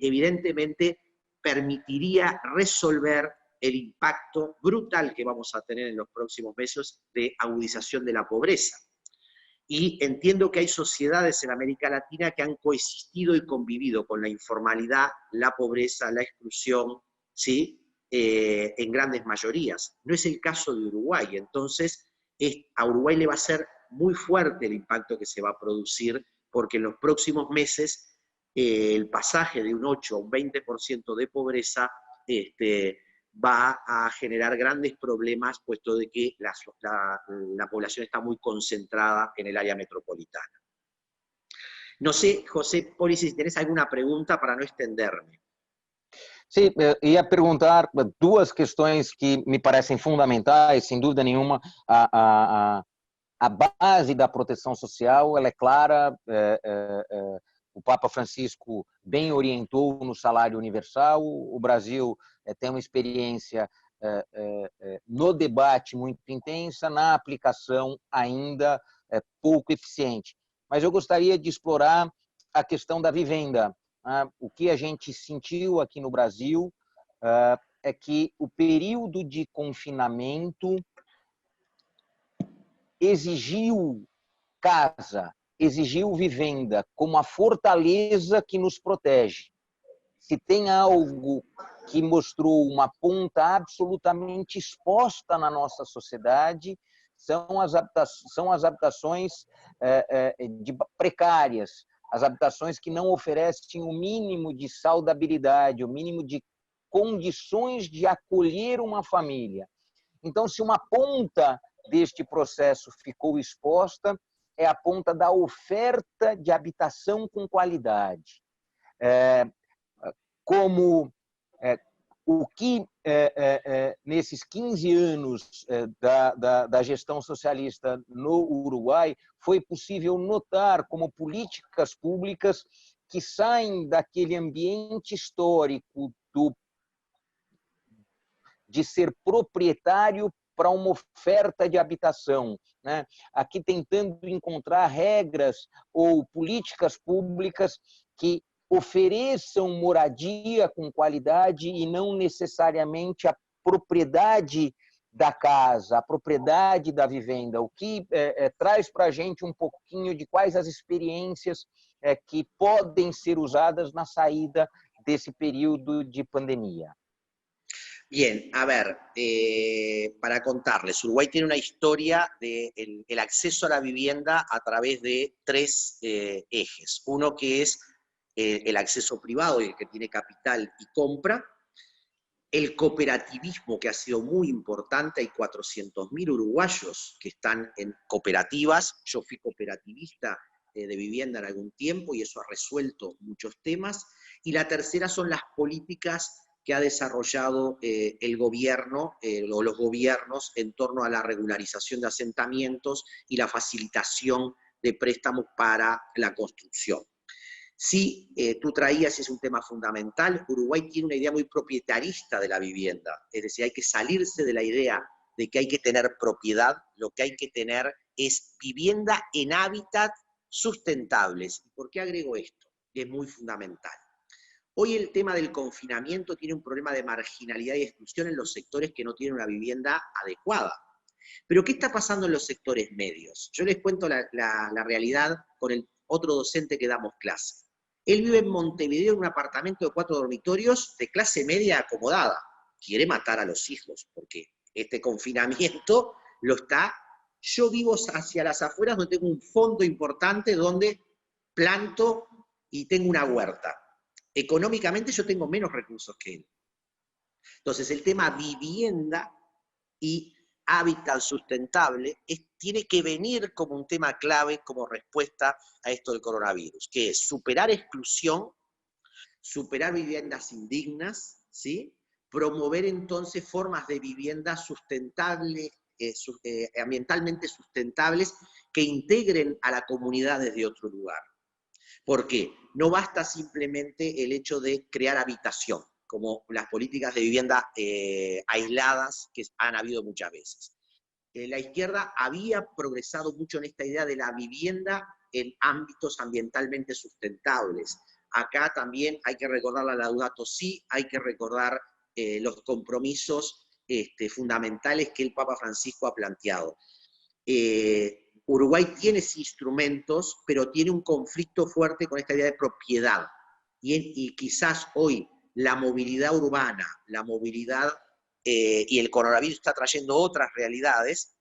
evidentemente permitiría resolver el impacto brutal que vamos a tener en los próximos meses de agudización de la pobreza. Y entiendo que hay sociedades en América Latina que han coexistido y convivido con la informalidad, la pobreza, la exclusión, ¿sí? En grandes mayorías. No es el caso de Uruguay, entonces a Uruguay le va a ser muy fuerte el impacto que se va a producir, porque en los próximos meses el pasaje de un 8 a un 20% de pobreza va a generar grandes problemas, puesto de que la población está muy concentrada en el área metropolitana. No sé, José Poli, si tenés alguna pregunta para no extenderme. Sim, ia perguntar duas questões que me parecem fundamentais, sem dúvida nenhuma. A base da proteção social, ela é clara, o Papa Francisco bem orientou no salário universal, o Brasil tem uma experiência no debate muito intensa, na aplicação ainda pouco eficiente. Mas eu gostaria de explorar a questão da vivenda. O que a gente sentiu aqui no Brasil é que o período de confinamento exigiu casa, exigiu vivenda como a fortaleza que nos protege. Se tem algo que mostrou uma ponta absolutamente exposta na nossa sociedade, são as habitações precárias, as habitações que não oferecem o mínimo de saudabilidade, o mínimo de condições de acolher uma família. Então, se uma ponta deste processo ficou exposta, é a ponta da oferta de habitação com qualidade. O que, nesses 15 anos da gestão socialista no Uruguai, foi possível notar como políticas públicas que saem daquele ambiente histórico de ser proprietário para uma oferta de habitação, né? Aqui tentando encontrar regras ou políticas públicas que ofereçam moradia com qualidade e não necessariamente a propriedade da casa, a propriedade da vivenda, o que traz para a gente um pouquinho de quais as experiências que podem ser usadas na saída desse período de pandemia. Bien, a ver, para contarles, Uruguay tiene una historia del acceso a la vivienda a través de tres ejes. Uno que es el acceso privado, el que tiene capital y compra, el cooperativismo, que ha sido muy importante. Hay 400.000 uruguayos que están en cooperativas. Yo fui cooperativista de vivienda en algún tiempo y eso ha resuelto muchos temas. Y la tercera son las políticas que ha desarrollado el gobierno o los gobiernos en torno a la regularización de asentamientos y la facilitación de préstamos para la construcción. Sí, tú traías, es un tema fundamental, Uruguay tiene una idea muy propietarista de la vivienda, es decir, hay que salirse de la idea de que hay que tener propiedad, lo que hay que tener es vivienda en hábitat sustentables. ¿Por qué agrego esto? Es muy fundamental. Hoy el tema del confinamiento tiene un problema de marginalidad y exclusión en los sectores que no tienen una vivienda adecuada. Pero ¿qué está pasando en los sectores medios? Yo les cuento la realidad con el otro docente que damos clase. Él vive en Montevideo en un apartamento de 4 dormitorios de clase media acomodada. Quiere matar a los hijos porque este confinamiento lo está... Yo vivo hacia las afueras donde tengo un fondo importante donde planto y tengo una huerta. Económicamente yo tengo menos recursos que él. Entonces el tema vivienda y hábitat sustentable tiene que venir como un tema clave como respuesta a esto del coronavirus, que es superar exclusión, superar viviendas indignas, ¿sí? Promover entonces formas de vivienda sustentable, ambientalmente sustentables, que integren a la comunidad desde otro lugar. ¿Por qué? No basta simplemente el hecho de crear habitación, como las políticas de vivienda aisladas que han habido muchas veces. La izquierda había progresado mucho en esta idea de la vivienda en ámbitos ambientalmente sustentables. Acá también hay que recordar la Laudato Si, hay que recordar los compromisos fundamentales que el Papa Francisco ha planteado. Uruguay tiene instrumentos, pero tiene un conflicto fuerte con esta idea de propiedad. Y quizás hoy la movilidad urbana, la movilidad y el coronavirus está trayendo otras realidades,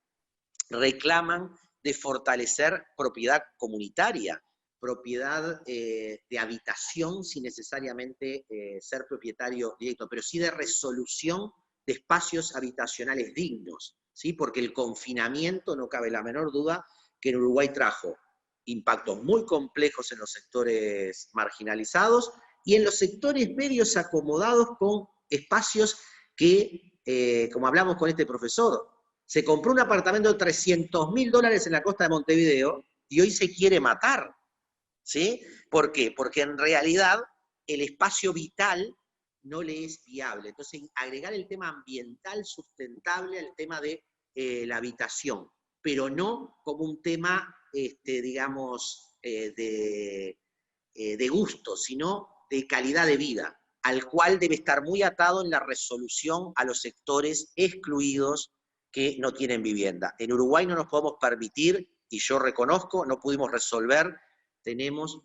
reclaman de fortalecer propiedad comunitaria, propiedad de habitación sin necesariamente ser propietario directo, pero sí de resolución de espacios habitacionales dignos, ¿sí? Porque el confinamiento, no cabe la menor duda, que en Uruguay trajo impactos muy complejos en los sectores marginalizados y en los sectores medios acomodados con espacios que, como hablamos con este profesor, se compró un apartamento de $300.000 en la costa de Montevideo y hoy se quiere matar, ¿sí? ¿Por qué? Porque en realidad el espacio vital no le es viable. Entonces, agregar el tema ambiental sustentable al tema de la habitación, pero no como un tema, digamos, de gusto, sino de calidad de vida, al cual debe estar muy atado en la resolución a los sectores excluidos que no tienen vivienda. En Uruguay no nos podemos permitir, y yo reconozco, no pudimos resolver, tenemos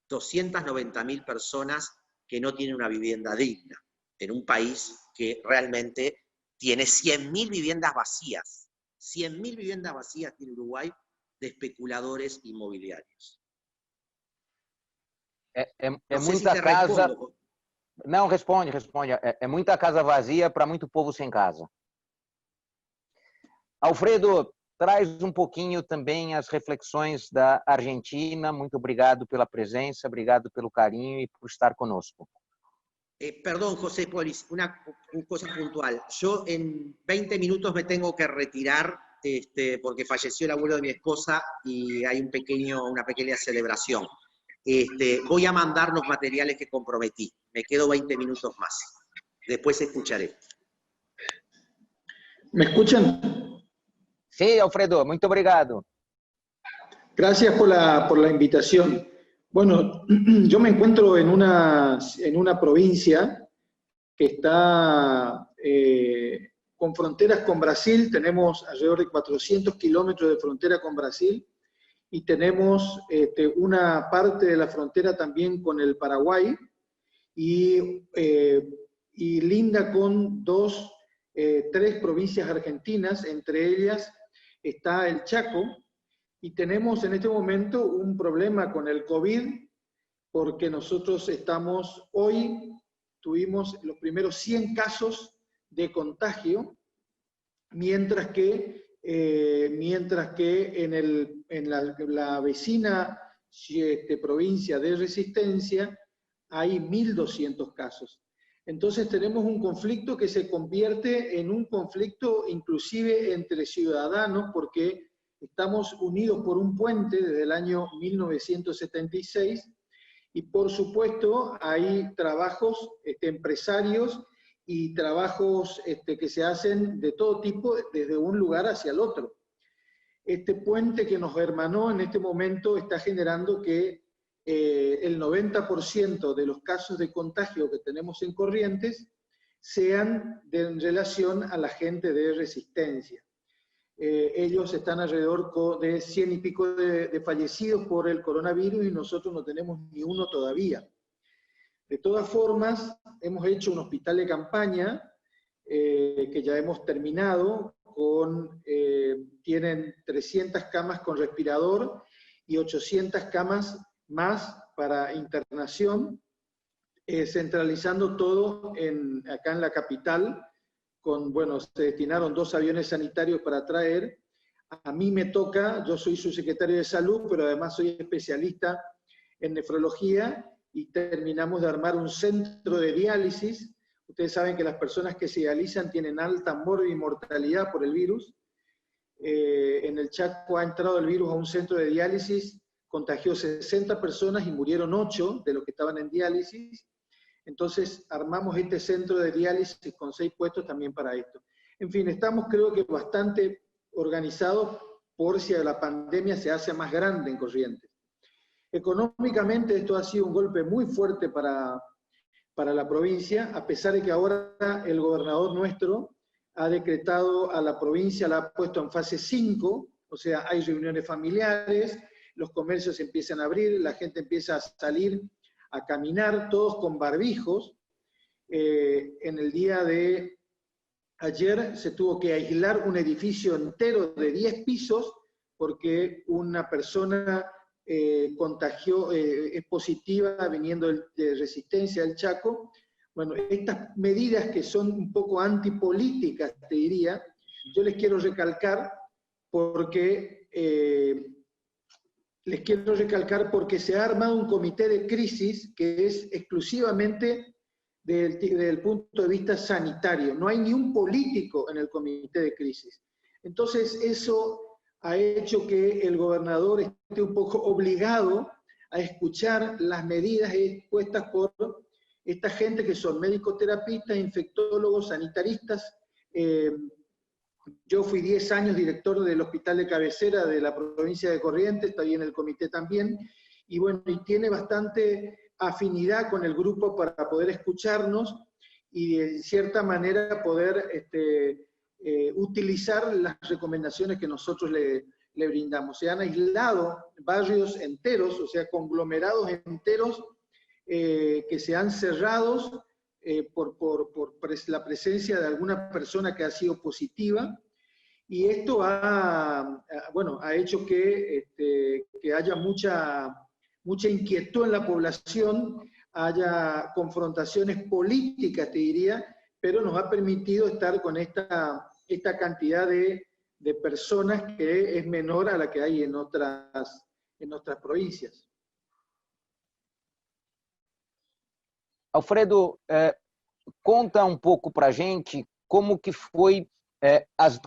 290.000 personas que no tienen una vivienda digna, en un país que realmente tiene 100.000 viviendas vacías. 100.000 viviendas vacías tiene Uruguay de especuladores inmobiliarios. Muita casa... Não, responde. É muita casa vazia para muito povo sem casa. Alfredo, traz um pouquinho também as reflexões da Argentina. Muito obrigado pela presença, obrigado pelo carinho e por estar conosco. Perdón, José Polis, una cosa puntual. Yo en 20 minutos me tengo que retirar porque falleció el abuelo de mi esposa y hay una pequeña celebración. Voy a mandar los materiales que comprometí. Me quedo 20 minutos más. Después escucharé. ¿Me escuchan? Sí, Alfredo, muito obrigado. Gracias por la invitación. Bueno, yo me encuentro en una provincia que está con fronteras con Brasil. Tenemos alrededor de 400 kilómetros de frontera con Brasil y tenemos una parte de la frontera también con el Paraguay y linda con tres provincias argentinas, entre ellas está el Chaco. Y tenemos en este momento un problema con el COVID, porque nosotros hoy tuvimos los primeros 100 casos de contagio, mientras que en la vecina provincia de Resistencia hay 1.200 casos. Entonces tenemos un conflicto que se convierte en un conflicto inclusive entre ciudadanos, porque estamos unidos por un puente desde el año 1976 y por supuesto hay trabajos empresarios y trabajos que se hacen de todo tipo desde un lugar hacia el otro. Este puente que nos hermanó en este momento está generando que el 90% de los casos de contagio que tenemos en Corrientes sean en relación a la gente de Resistencia. Ellos están alrededor de 100 y pico de fallecidos por el coronavirus y nosotros no tenemos ni uno todavía. De todas formas, hemos hecho un hospital de campaña que ya hemos terminado, tienen 300 camas con respirador y 800 camas más para internación, centralizando todo acá en la capital. Se destinaron 2 aviones sanitarios para traer. A mí me toca, yo soy subsecretario de Salud, pero además soy especialista en nefrología y terminamos de armar un centro de diálisis. Ustedes saben que las personas que se dializan tienen alta mortalidad por el virus. En el Chaco ha entrado el virus a un centro de diálisis, contagió 60 personas y murieron 8 de los que estaban en diálisis. Entonces armamos este centro de diálisis con 6 puestos también para esto. En fin, estamos creo que bastante organizados por si la pandemia se hace más grande en Corrientes. Económicamente esto ha sido un golpe muy fuerte para para la provincia, a pesar de que ahora el gobernador nuestro ha decretado a la provincia, la ha puesto en fase 5, o sea, hay reuniones familiares, los comercios empiezan a abrir, la gente empieza a salir a caminar, todos con barbijos. En el día de ayer se tuvo que aislar un edificio entero de 10 pisos porque una persona contagió, es positiva viniendo de Resistencia del Chaco. Bueno, estas medidas que son un poco antipolíticas, te diría, yo les quiero recalcar porque se ha armado un comité de crisis que es exclusivamente desde el punto de vista sanitario. No hay ni un político en el comité de crisis. Entonces eso ha hecho que el gobernador esté un poco obligado a escuchar las medidas expuestas por esta gente que son médicos terapistas, infectólogos, sanitaristas. Yo fui 10 años director del hospital de cabecera de la provincia de Corrientes, está ahí en el comité también, y bueno, y tiene bastante afinidad con el grupo para poder escucharnos y de cierta manera poder utilizar las recomendaciones que nosotros le brindamos. Se han aislado barrios enteros, o sea, conglomerados enteros que se han cerrado por la presencia de alguna persona que ha sido positiva, y esto ha hecho que haya mucha inquietud en la población, haya confrontaciones políticas, te diría, pero nos ha permitido estar con esta cantidad de personas que es menor a la que hay en otras provincias. Alfredo, conta um pouco para a gente como que foi,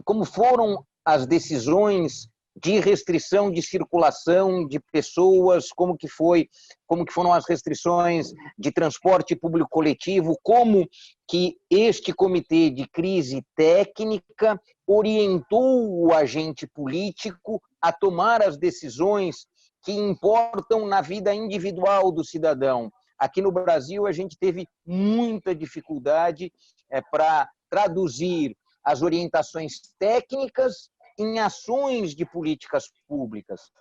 como foram as decisões de restrição de circulação de pessoas, como que foram as restrições de transporte público coletivo, como que este comitê de crise técnica orientou o agente político a tomar as decisões que importam na vida individual do cidadão. Aqui no Brasil, a gente teve muita dificuldade para traduzir as orientações técnicas em ações de políticas públicas.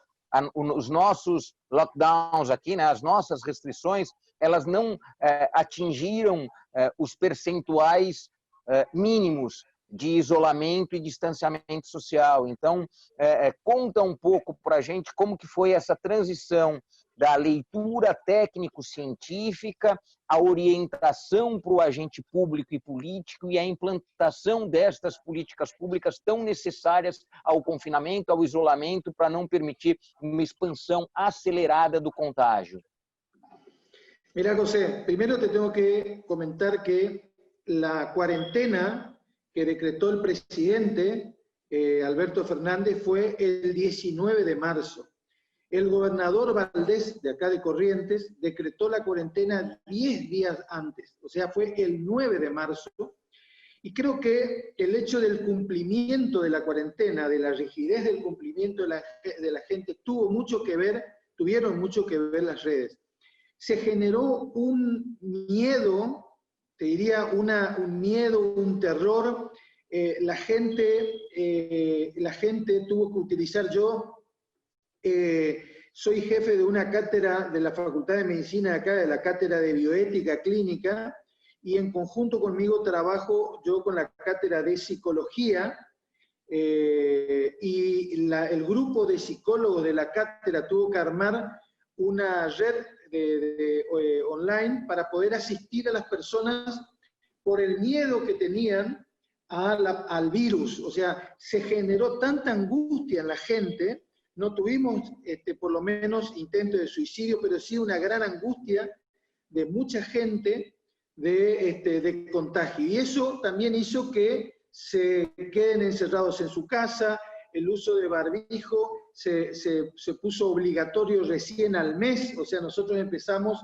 Os nossos lockdowns aqui, né, as nossas restrições, elas não atingiram os percentuais mínimos de isolamento e distanciamento social. Então, conta um pouco para a gente como que foi essa transição da leitura técnico-científica, a orientação para o agente público e político e a implantação destas políticas públicas tão necessárias ao confinamento, ao isolamento, para não permitir uma expansão acelerada do contágio. Mira, José, primero te tengo que comentar que la cuarentena que decretó el presidente Alberto Fernández fue el 19 de marzo. El gobernador Valdés, de acá de Corrientes, decretó la cuarentena 10 días antes, o sea, fue el 9 de marzo, y creo que el hecho del cumplimiento de la cuarentena, de la rigidez del cumplimiento de la gente, tuvieron mucho que ver las redes. Se generó un miedo, te diría un miedo, un terror, la gente tuvo que utilizar, soy jefe de una cátedra de la Facultad de Medicina de acá, de la cátedra de Bioética Clínica, y en conjunto conmigo trabajo yo con la cátedra de Psicología, y el grupo de psicólogos de la cátedra tuvo que armar una red online para poder asistir a las personas por el miedo que tenían al virus. O sea, se generó tanta angustia en la gente. No tuvimos, por lo menos, intentos de suicidio, pero sí una gran angustia de mucha gente de contagio. Y eso también hizo que se queden encerrados en su casa. El uso de barbijo se puso obligatorio recién al mes. O sea, nosotros empezamos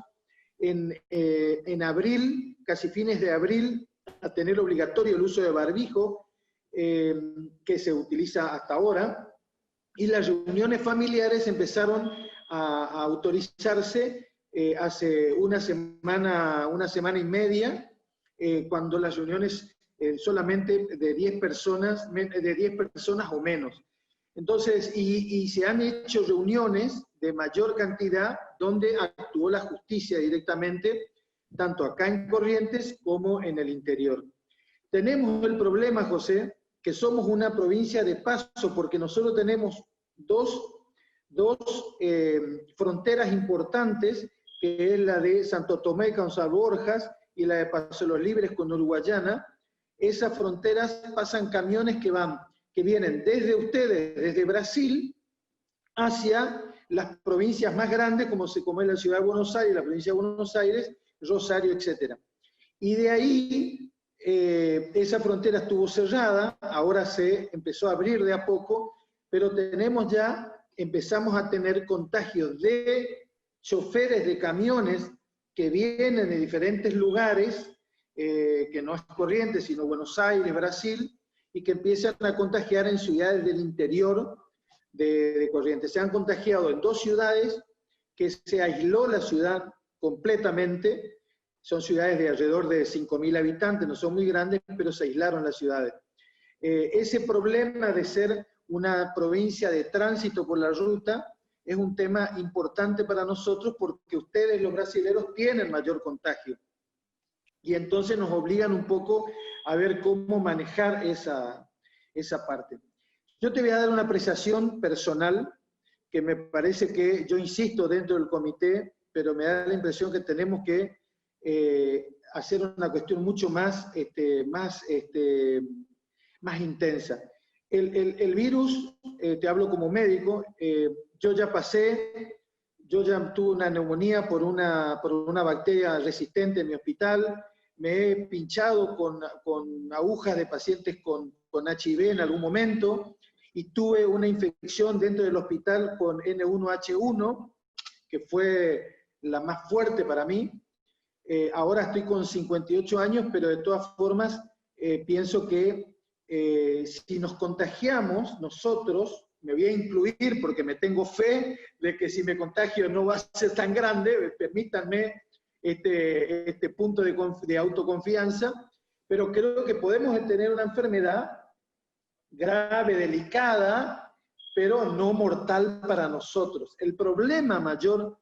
en abril, casi fines de abril, a tener obligatorio el uso de barbijo, que se utiliza hasta ahora. Y las reuniones familiares empezaron a autorizarse hace una semana y media, cuando las reuniones solamente de 10 personas o menos. Entonces, y se han hecho reuniones de mayor cantidad donde actuó la justicia directamente, tanto acá en Corrientes como en el interior. Tenemos el problema, José, que somos una provincia de paso, porque nosotros tenemos dos fronteras importantes, que es la de Santo Tomé con San Borjas y la de Paso de los Libres con Uruguayana. Esas fronteras pasan camiones que vienen desde ustedes, desde Brasil, hacia las provincias más grandes, como es la ciudad de Buenos Aires, la provincia de Buenos Aires, Rosario, etc. Y de ahí, esa frontera estuvo cerrada, ahora se empezó a abrir de a poco, pero empezamos a tener contagios de choferes de camiones que vienen de diferentes lugares, que no es Corrientes, sino Buenos Aires, Brasil, y que empiezan a contagiar en ciudades del interior de Corrientes. Se han contagiado en 2 ciudades, que se aisló la ciudad completamente. Son ciudades de alrededor de 5.000 habitantes, no son muy grandes, pero se aislaron las ciudades. Ese problema de ser una provincia de tránsito por la ruta es un tema importante para nosotros, porque ustedes, los brasileros, tienen mayor contagio. Y entonces nos obligan un poco a ver cómo manejar esa parte. Yo te voy a dar una apreciación personal, que me parece que, yo insisto dentro del comité, pero me da la impresión que tenemos que hacer una cuestión mucho más intensa. El virus, te hablo como médico, yo ya tuve una neumonía por una bacteria resistente en mi hospital, me he pinchado con agujas de pacientes con HIV en algún momento, y tuve una infección dentro del hospital con N1H1, que fue la más fuerte para mí. Ahora estoy con 58 años, pero de todas formas pienso que si nos contagiamos nosotros, me voy a incluir porque me tengo fe de que si me contagio no va a ser tan grande, permítanme este punto de autoconfianza, pero creo que podemos tener una enfermedad grave, delicada, pero no mortal para nosotros. El problema mayor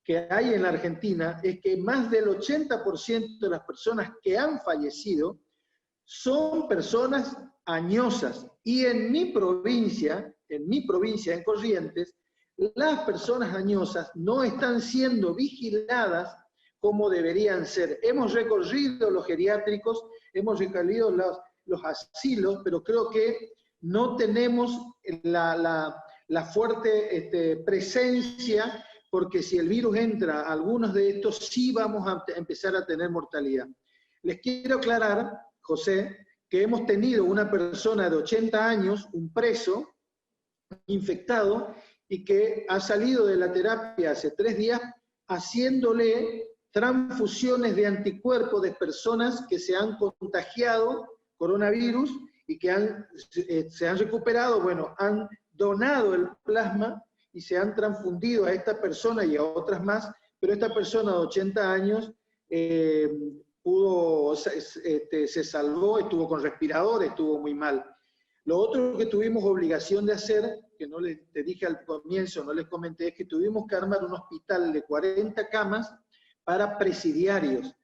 que hay en la Argentina es que más del 80% de las personas que han fallecido son personas añosas. Y en mi provincia, en Corrientes, las personas añosas no están siendo vigiladas como deberían ser. Hemos recorrido los geriátricos, hemos recorrido los asilos, pero creo que no tenemos la fuerte presencia, porque si el virus entra a algunos de estos, sí vamos a empezar a tener mortalidad. Les quiero aclarar, José, que hemos tenido una persona de 80 años, un preso, infectado, y que ha salido de la terapia hace 3 días haciéndole transfusiones de anticuerpos de personas que se han contagiado coronavirus y que se han recuperado, bueno, han donado el plasma y se han transfundido a esta persona y a otras más, pero esta persona de 80 años se salvó, estuvo con respirador, estuvo muy mal. Lo otro que tuvimos obligación de hacer, que no te dije al comienzo, no les comenté, es que tuvimos que armar un hospital de 40 camas para presidiarios,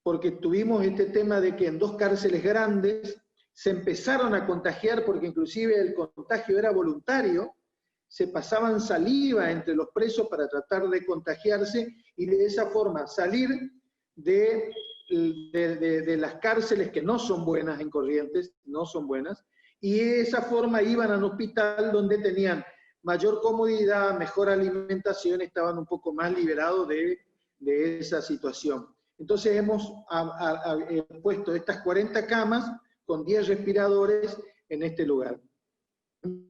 porque tuvimos este tema de que en 2 cárceles grandes se empezaron a contagiar, porque inclusive el contagio era voluntario, se pasaban saliva entre los presos para tratar de contagiarse, y de esa forma salir de las cárceles que no son buenas en Corrientes, no son buenas, y de esa forma iban al hospital donde tenían mayor comodidad, mejor alimentación, estaban un poco más liberados de esa situación. Entonces hemos puesto estas 40 camas con 10 respiradores en este lugar.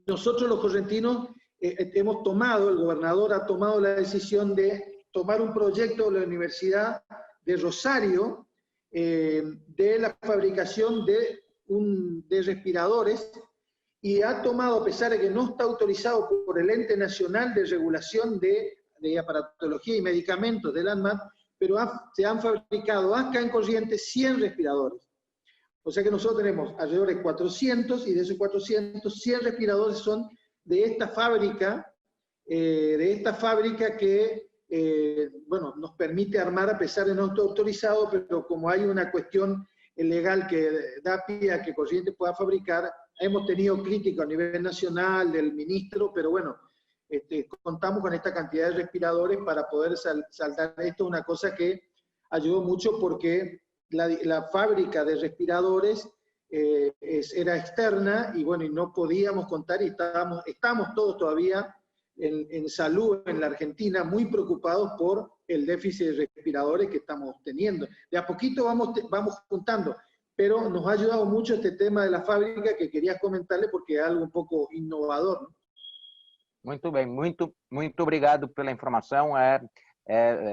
Nosotros los correntinos el gobernador ha tomado la decisión de tomar un proyecto de la Universidad de Rosario de la fabricación de respiradores, y ha tomado, a pesar de que no está autorizado por el Ente Nacional de Regulación de de aparatología y medicamentos del ANMAT, pero se han fabricado acá en Corrientes 100 respiradores. O sea que nosotros tenemos alrededor de 400, y de esos 400, 100 respiradores son de esta fábrica que, bueno, nos permite armar a pesar de no estar autorizado, pero como hay una cuestión legal que da pie a que Corrientes pueda fabricar, hemos tenido crítica a nivel nacional del ministro, pero bueno, contamos con esta cantidad de respiradores para poder saldar esto, una cosa que ayudó mucho porque la fábrica de respiradores era externa y bueno, y no podíamos contar, y estamos todos todavía en salud en la Argentina muy preocupados por el déficit de respiradores que estamos teniendo. De a poquito vamos juntando, pero nos ha ayudado mucho este tema de la fábrica que quería comentarle porque es algo un poco innovador, ¿no? Muito bem, muito obrigado pela informação. É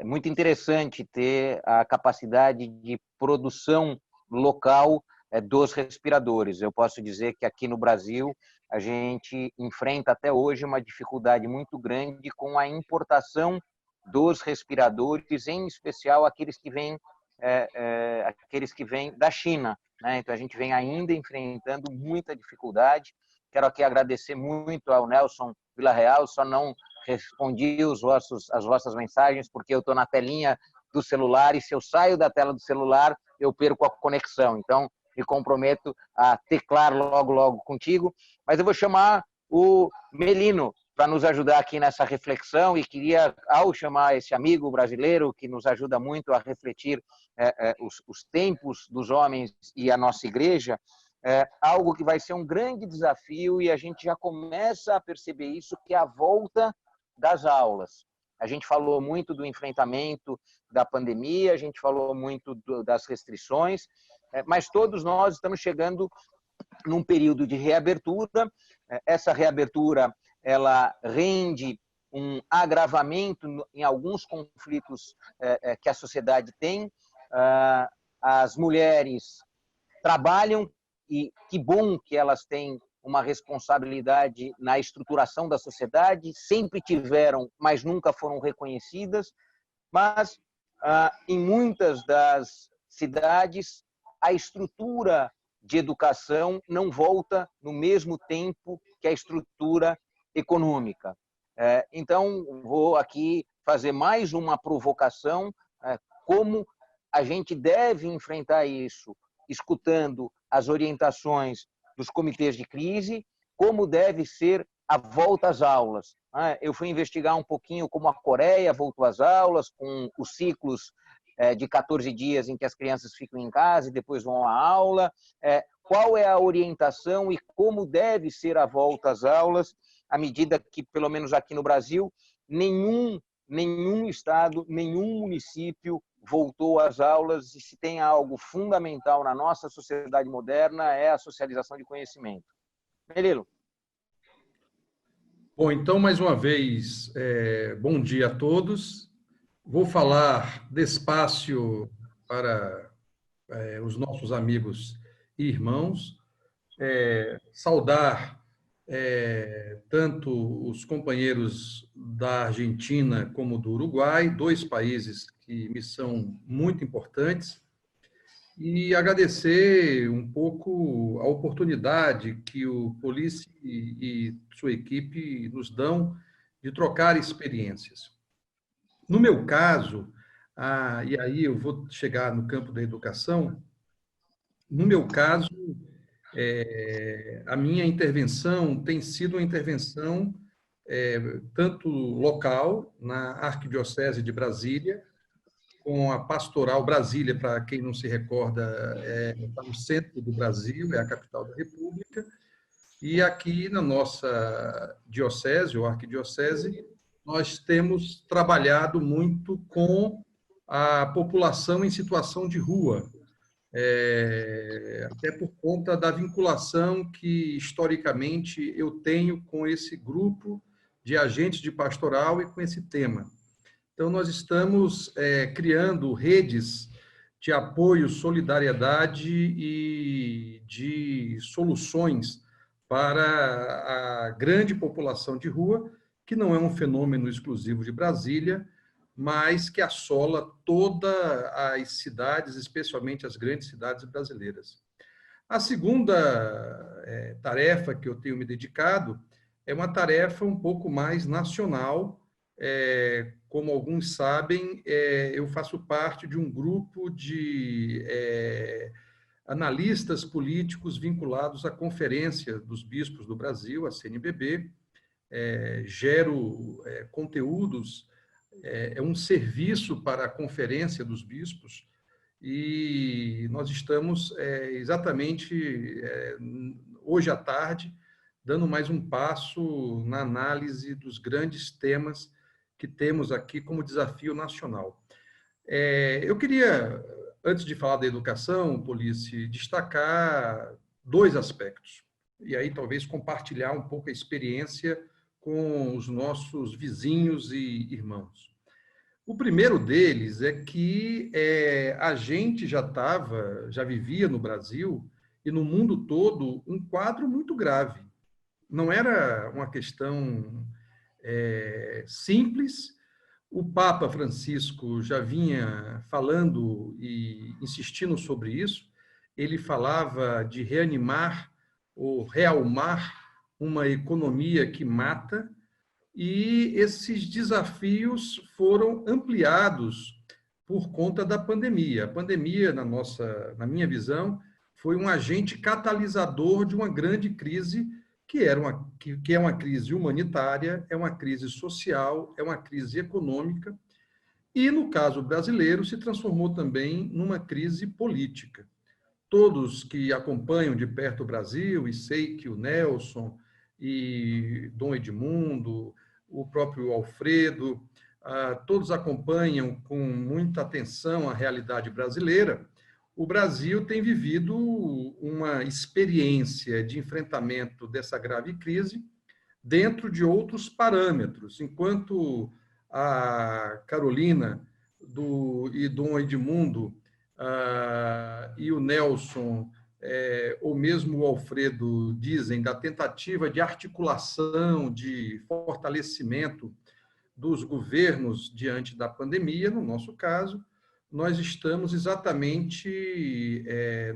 muito interessante ter a capacidade de produção local dos respiradores. Eu posso dizer que aqui no Brasil a gente enfrenta até hoje uma dificuldade muito grande com a importação dos respiradores, em especial aqueles que vêm da China, né? Então a gente vem ainda enfrentando muita dificuldade. Quero aqui agradecer muito ao Nelson Villarreal, só não respondi as vossas mensagens porque eu estou na telinha do celular e se eu saio da tela do celular eu perco a conexão. Então me comprometo a teclar logo contigo, mas eu vou chamar o Melino para nos ajudar aqui nessa reflexão e queria, ao chamar esse amigo brasileiro que nos ajuda muito a refletir os tempos dos homens e a nossa igreja, algo que vai ser um grande desafio e a gente já começa a perceber isso, que é a volta das aulas. A gente falou muito do enfrentamento da pandemia, a gente falou muito das restrições, mas todos nós estamos chegando num período de reabertura. Essa reabertura ela rende um agravamento em alguns conflitos que a sociedade tem. As mulheres trabalham e que bom que elas têm uma responsabilidade na estruturação da sociedade, sempre tiveram, mas nunca foram reconhecidas, mas em muitas das cidades a estrutura de educação não volta no mesmo tempo que a estrutura econômica. Então, vou aqui fazer mais uma provocação, como a gente deve enfrentar isso, escutando as orientações dos comitês de crise, como deve ser a volta às aulas. Eu fui investigar um pouquinho como a Coreia voltou às aulas, com os ciclos de 14 dias em que as crianças ficam em casa e depois vão à aula. Qual é a orientação e como deve ser a volta às aulas, à medida que, pelo menos aqui no Brasil, nenhum estado, nenhum município voltou às aulas, e se tem algo fundamental na nossa sociedade moderna é a socialização de conhecimento. Melilo. Bom, então, mais uma vez, bom dia a todos. Vou falar despacio para os nossos amigos e irmãos, saudar tanto os companheiros da Argentina como do Uruguai, dois países que me são muito importantes, e agradecer um pouco a oportunidade que o Police e sua equipe nos dão de trocar experiências. No meu caso, e aí eu vou chegar no campo da educação, no meu caso, a minha intervenção tem sido uma intervenção tanto local, na Arquidiocese de Brasília, com a Pastoral Brasília, para quem não se recorda, está no centro do Brasil, é a capital da República, e aqui na nossa diocese, ou arquidiocese, nós temos trabalhado muito com a população em situação de rua, até por conta da vinculação que, historicamente, eu tenho com esse grupo de agentes de pastoral e com esse tema. Então, nós estamos criando redes de apoio, solidariedade e de soluções para a grande população de rua que não é um fenômeno exclusivo de Brasília, mas que assola todas as cidades, especialmente as grandes cidades brasileiras. A segunda tarefa que eu tenho me dedicado é uma tarefa um pouco mais nacional. Como alguns sabem, eu faço parte de um grupo de analistas políticos vinculados à Conferência dos Bispos do Brasil, a CNBB, gero conteúdos, é um serviço para a Conferência dos Bispos, e nós estamos exatamente hoje à tarde dando mais um passo na análise dos grandes temas que temos aqui como desafio nacional. Eu queria, antes de falar da educação, Police, destacar dois aspectos, e aí talvez compartilhar um pouco a experiência com os nossos vizinhos e irmãos. O primeiro deles é que a gente já vivia no Brasil e no mundo todo um quadro muito grave. Não era uma questão simples. O Papa Francisco já vinha falando e insistindo sobre isso. Ele falava de reanimar ou realmar uma economia que mata, e esses desafios foram ampliados por conta da pandemia. A pandemia, na minha visão, foi um agente catalisador de uma grande crise que é uma crise humanitária, é uma crise social, é uma crise econômica, e, no caso brasileiro, se transformou também numa crise política. Todos que acompanham de perto o Brasil, e sei que o Nelson e Dom Edmundo, o próprio Alfredo, todos acompanham com muita atenção a realidade brasileira. O Brasil tem vivido uma experiência de enfrentamento dessa grave crise dentro de outros parâmetros. Enquanto a Carolina e Dom Edmundo e o Nelson, ou mesmo o Alfredo, dizem da tentativa de articulação, de fortalecimento dos governos diante da pandemia, no nosso caso, nós estamos exatamente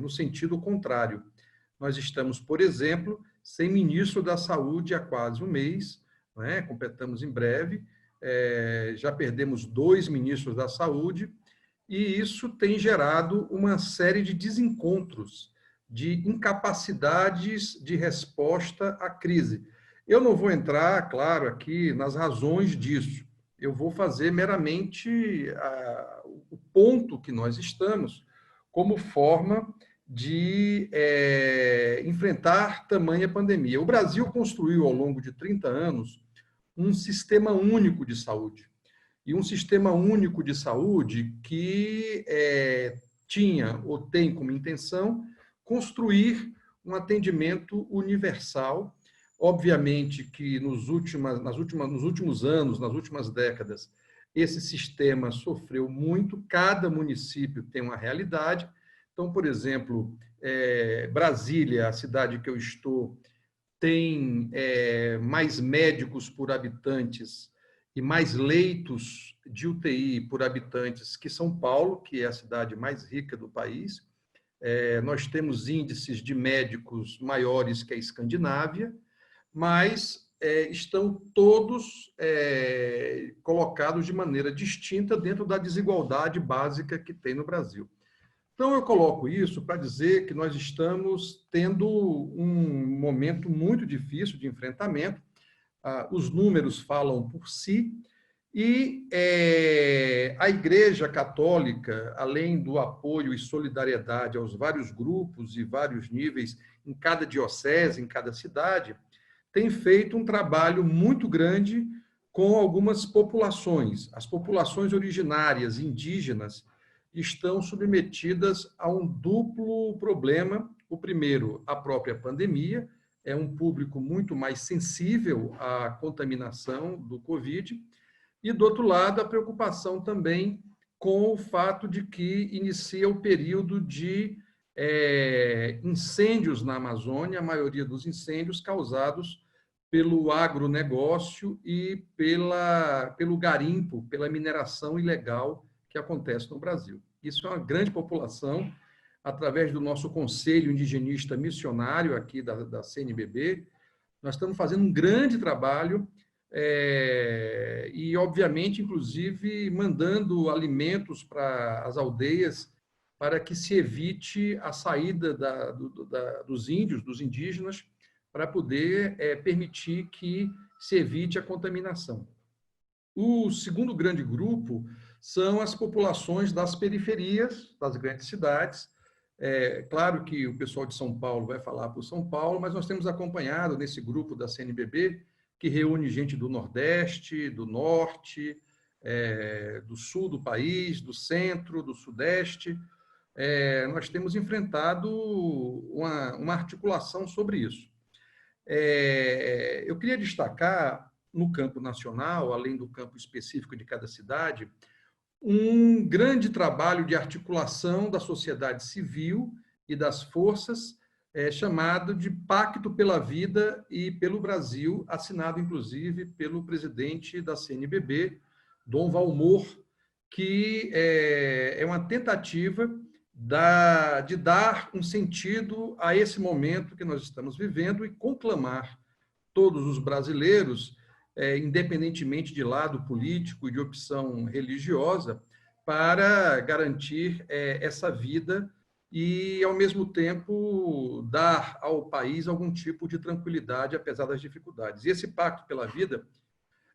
no sentido contrário. Nós estamos, por exemplo, sem ministro da Saúde há quase um mês, né? Completamos em breve, já perdemos 2 ministros da Saúde, e isso tem gerado uma série de desencontros, de incapacidades de resposta à crise. Eu não vou entrar, claro, aqui nas razões disso. Eu vou fazer meramente o ponto que nós estamos como forma de enfrentar tamanha pandemia. O Brasil construiu, ao longo de 30 anos, um sistema único de saúde. E um sistema único de saúde que tinha ou tem como intenção construir um atendimento universal. Obviamente que nos últimos anos, nas últimas décadas, esse sistema sofreu muito, cada município tem uma realidade. Então, por exemplo, Brasília, a cidade que eu estou, tem mais médicos por habitantes e mais leitos de UTI por habitantes que São Paulo, que é a cidade mais rica do país. Nós temos índices de médicos maiores que a Escandinávia, mas estão todos colocados de maneira distinta dentro da desigualdade básica que tem no Brasil. Então, eu coloco isso para dizer que nós estamos tendo um momento muito difícil de enfrentamento. Os números falam por si, e a Igreja Católica, além do apoio e solidariedade aos vários grupos e vários níveis em cada diocese, em cada cidade, tem feito um trabalho muito grande com algumas populações. As populações originárias, indígenas, estão submetidas a um duplo problema. O primeiro, a própria pandemia, é um público muito mais sensível à contaminação do Covid, e, do outro lado, a preocupação também com o fato de que inicia o período de incêndios na Amazônia, a maioria dos incêndios causados pelo agronegócio e pelo garimpo, pela mineração ilegal que acontece no Brasil. Isso é uma grande população, através do nosso Conselho Indigenista Missionário aqui da CNBB, nós estamos fazendo um grande trabalho e, obviamente, inclusive, mandando alimentos para as aldeias para que se evite a saída dos índios, dos indígenas, para poder permitir que se evite a contaminação. O segundo grande grupo são as populações das periferias, das grandes cidades. Claro que o pessoal de São Paulo vai falar por São Paulo, mas nós temos acompanhado nesse grupo da CNBB, que reúne gente do Nordeste, do Norte, do Sul do país, do Centro, do Sudeste. Nós temos enfrentado uma articulação sobre isso. Eu queria destacar, no campo nacional, além do campo específico de cada cidade, um grande trabalho de articulação da sociedade civil e das forças, chamado de Pacto pela Vida e pelo Brasil, assinado, inclusive, pelo presidente da CNBB, Dom Valmor, que é uma tentativa de dar um sentido a esse momento que nós estamos vivendo e conclamar todos os brasileiros, independentemente de lado político e de opção religiosa, para garantir essa vida e, ao mesmo tempo, dar ao país algum tipo de tranquilidade, apesar das dificuldades. E esse Pacto pela Vida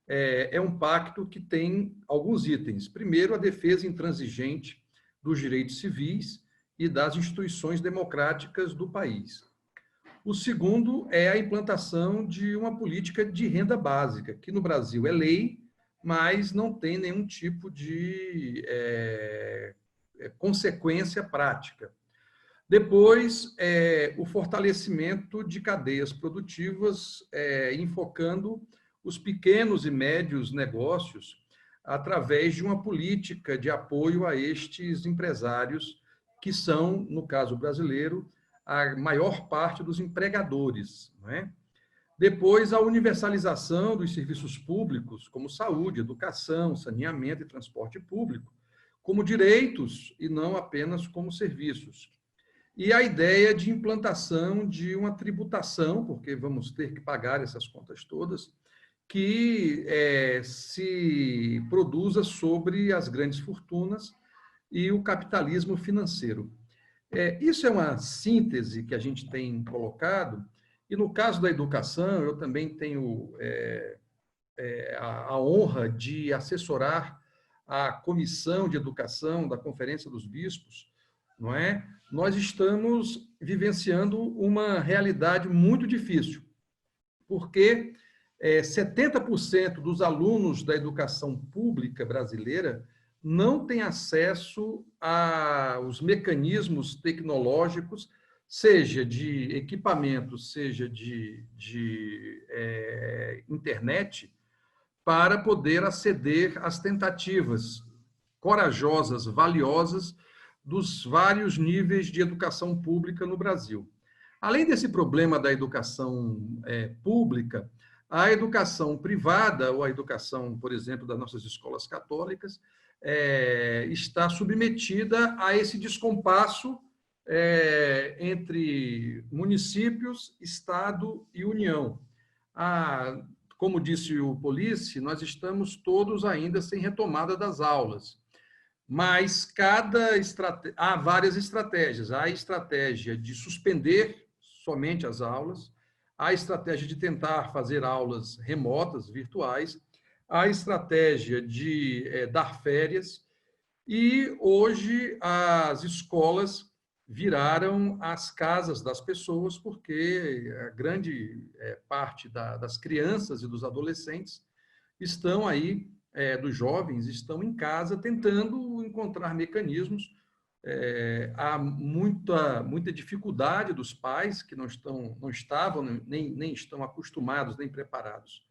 é um pacto que tem alguns itens. Primeiro, a defesa intransigente dos direitos civis e das instituições democráticas do país. O segundo é a implantação de uma política de renda básica, que no Brasil é lei, mas não tem nenhum tipo de consequência prática. Depois, o fortalecimento de cadeias produtivas, enfocando os pequenos e médios negócios através de uma política de apoio a estes empresários, que são, no caso brasileiro, a maior parte dos empregadores, não é? Depois, a universalização dos serviços públicos, como saúde, educação, saneamento e transporte público, como direitos e não apenas como serviços. E a ideia de implantação de uma tributação, porque vamos ter que pagar essas contas todas, que se produza sobre as grandes fortunas e o capitalismo financeiro. Isso é uma síntese que a gente tem colocado, e no caso da educação, eu também tenho a honra de assessorar a Comissão de Educação da Conferência dos Bispos, não é? Nós estamos vivenciando uma realidade muito difícil, porque 70% dos alunos da educação pública brasileira não têm acesso aos mecanismos tecnológicos, seja de equipamento, seja de internet, para poder aceder às tentativas corajosas, valiosas, dos vários níveis de educação pública no Brasil. Além desse problema da educação pública, a educação privada, ou a educação, por exemplo, das nossas escolas católicas, está submetida a esse descompasso entre municípios, Estado e União. Como disse o Police, nós estamos todos ainda sem retomada das aulas, mas há várias estratégias. Há a estratégia de suspender somente as aulas, há a estratégia de tentar fazer aulas remotas, virtuais, há a estratégia de dar férias, e hoje as escolas viraram as casas das pessoas, porque a grande parte das crianças e dos adolescentes estão aí, dos jovens, estão em casa tentando encontrar mecanismos. Há muita dificuldade dos pais, que não estavam, nem estão acostumados, nem preparados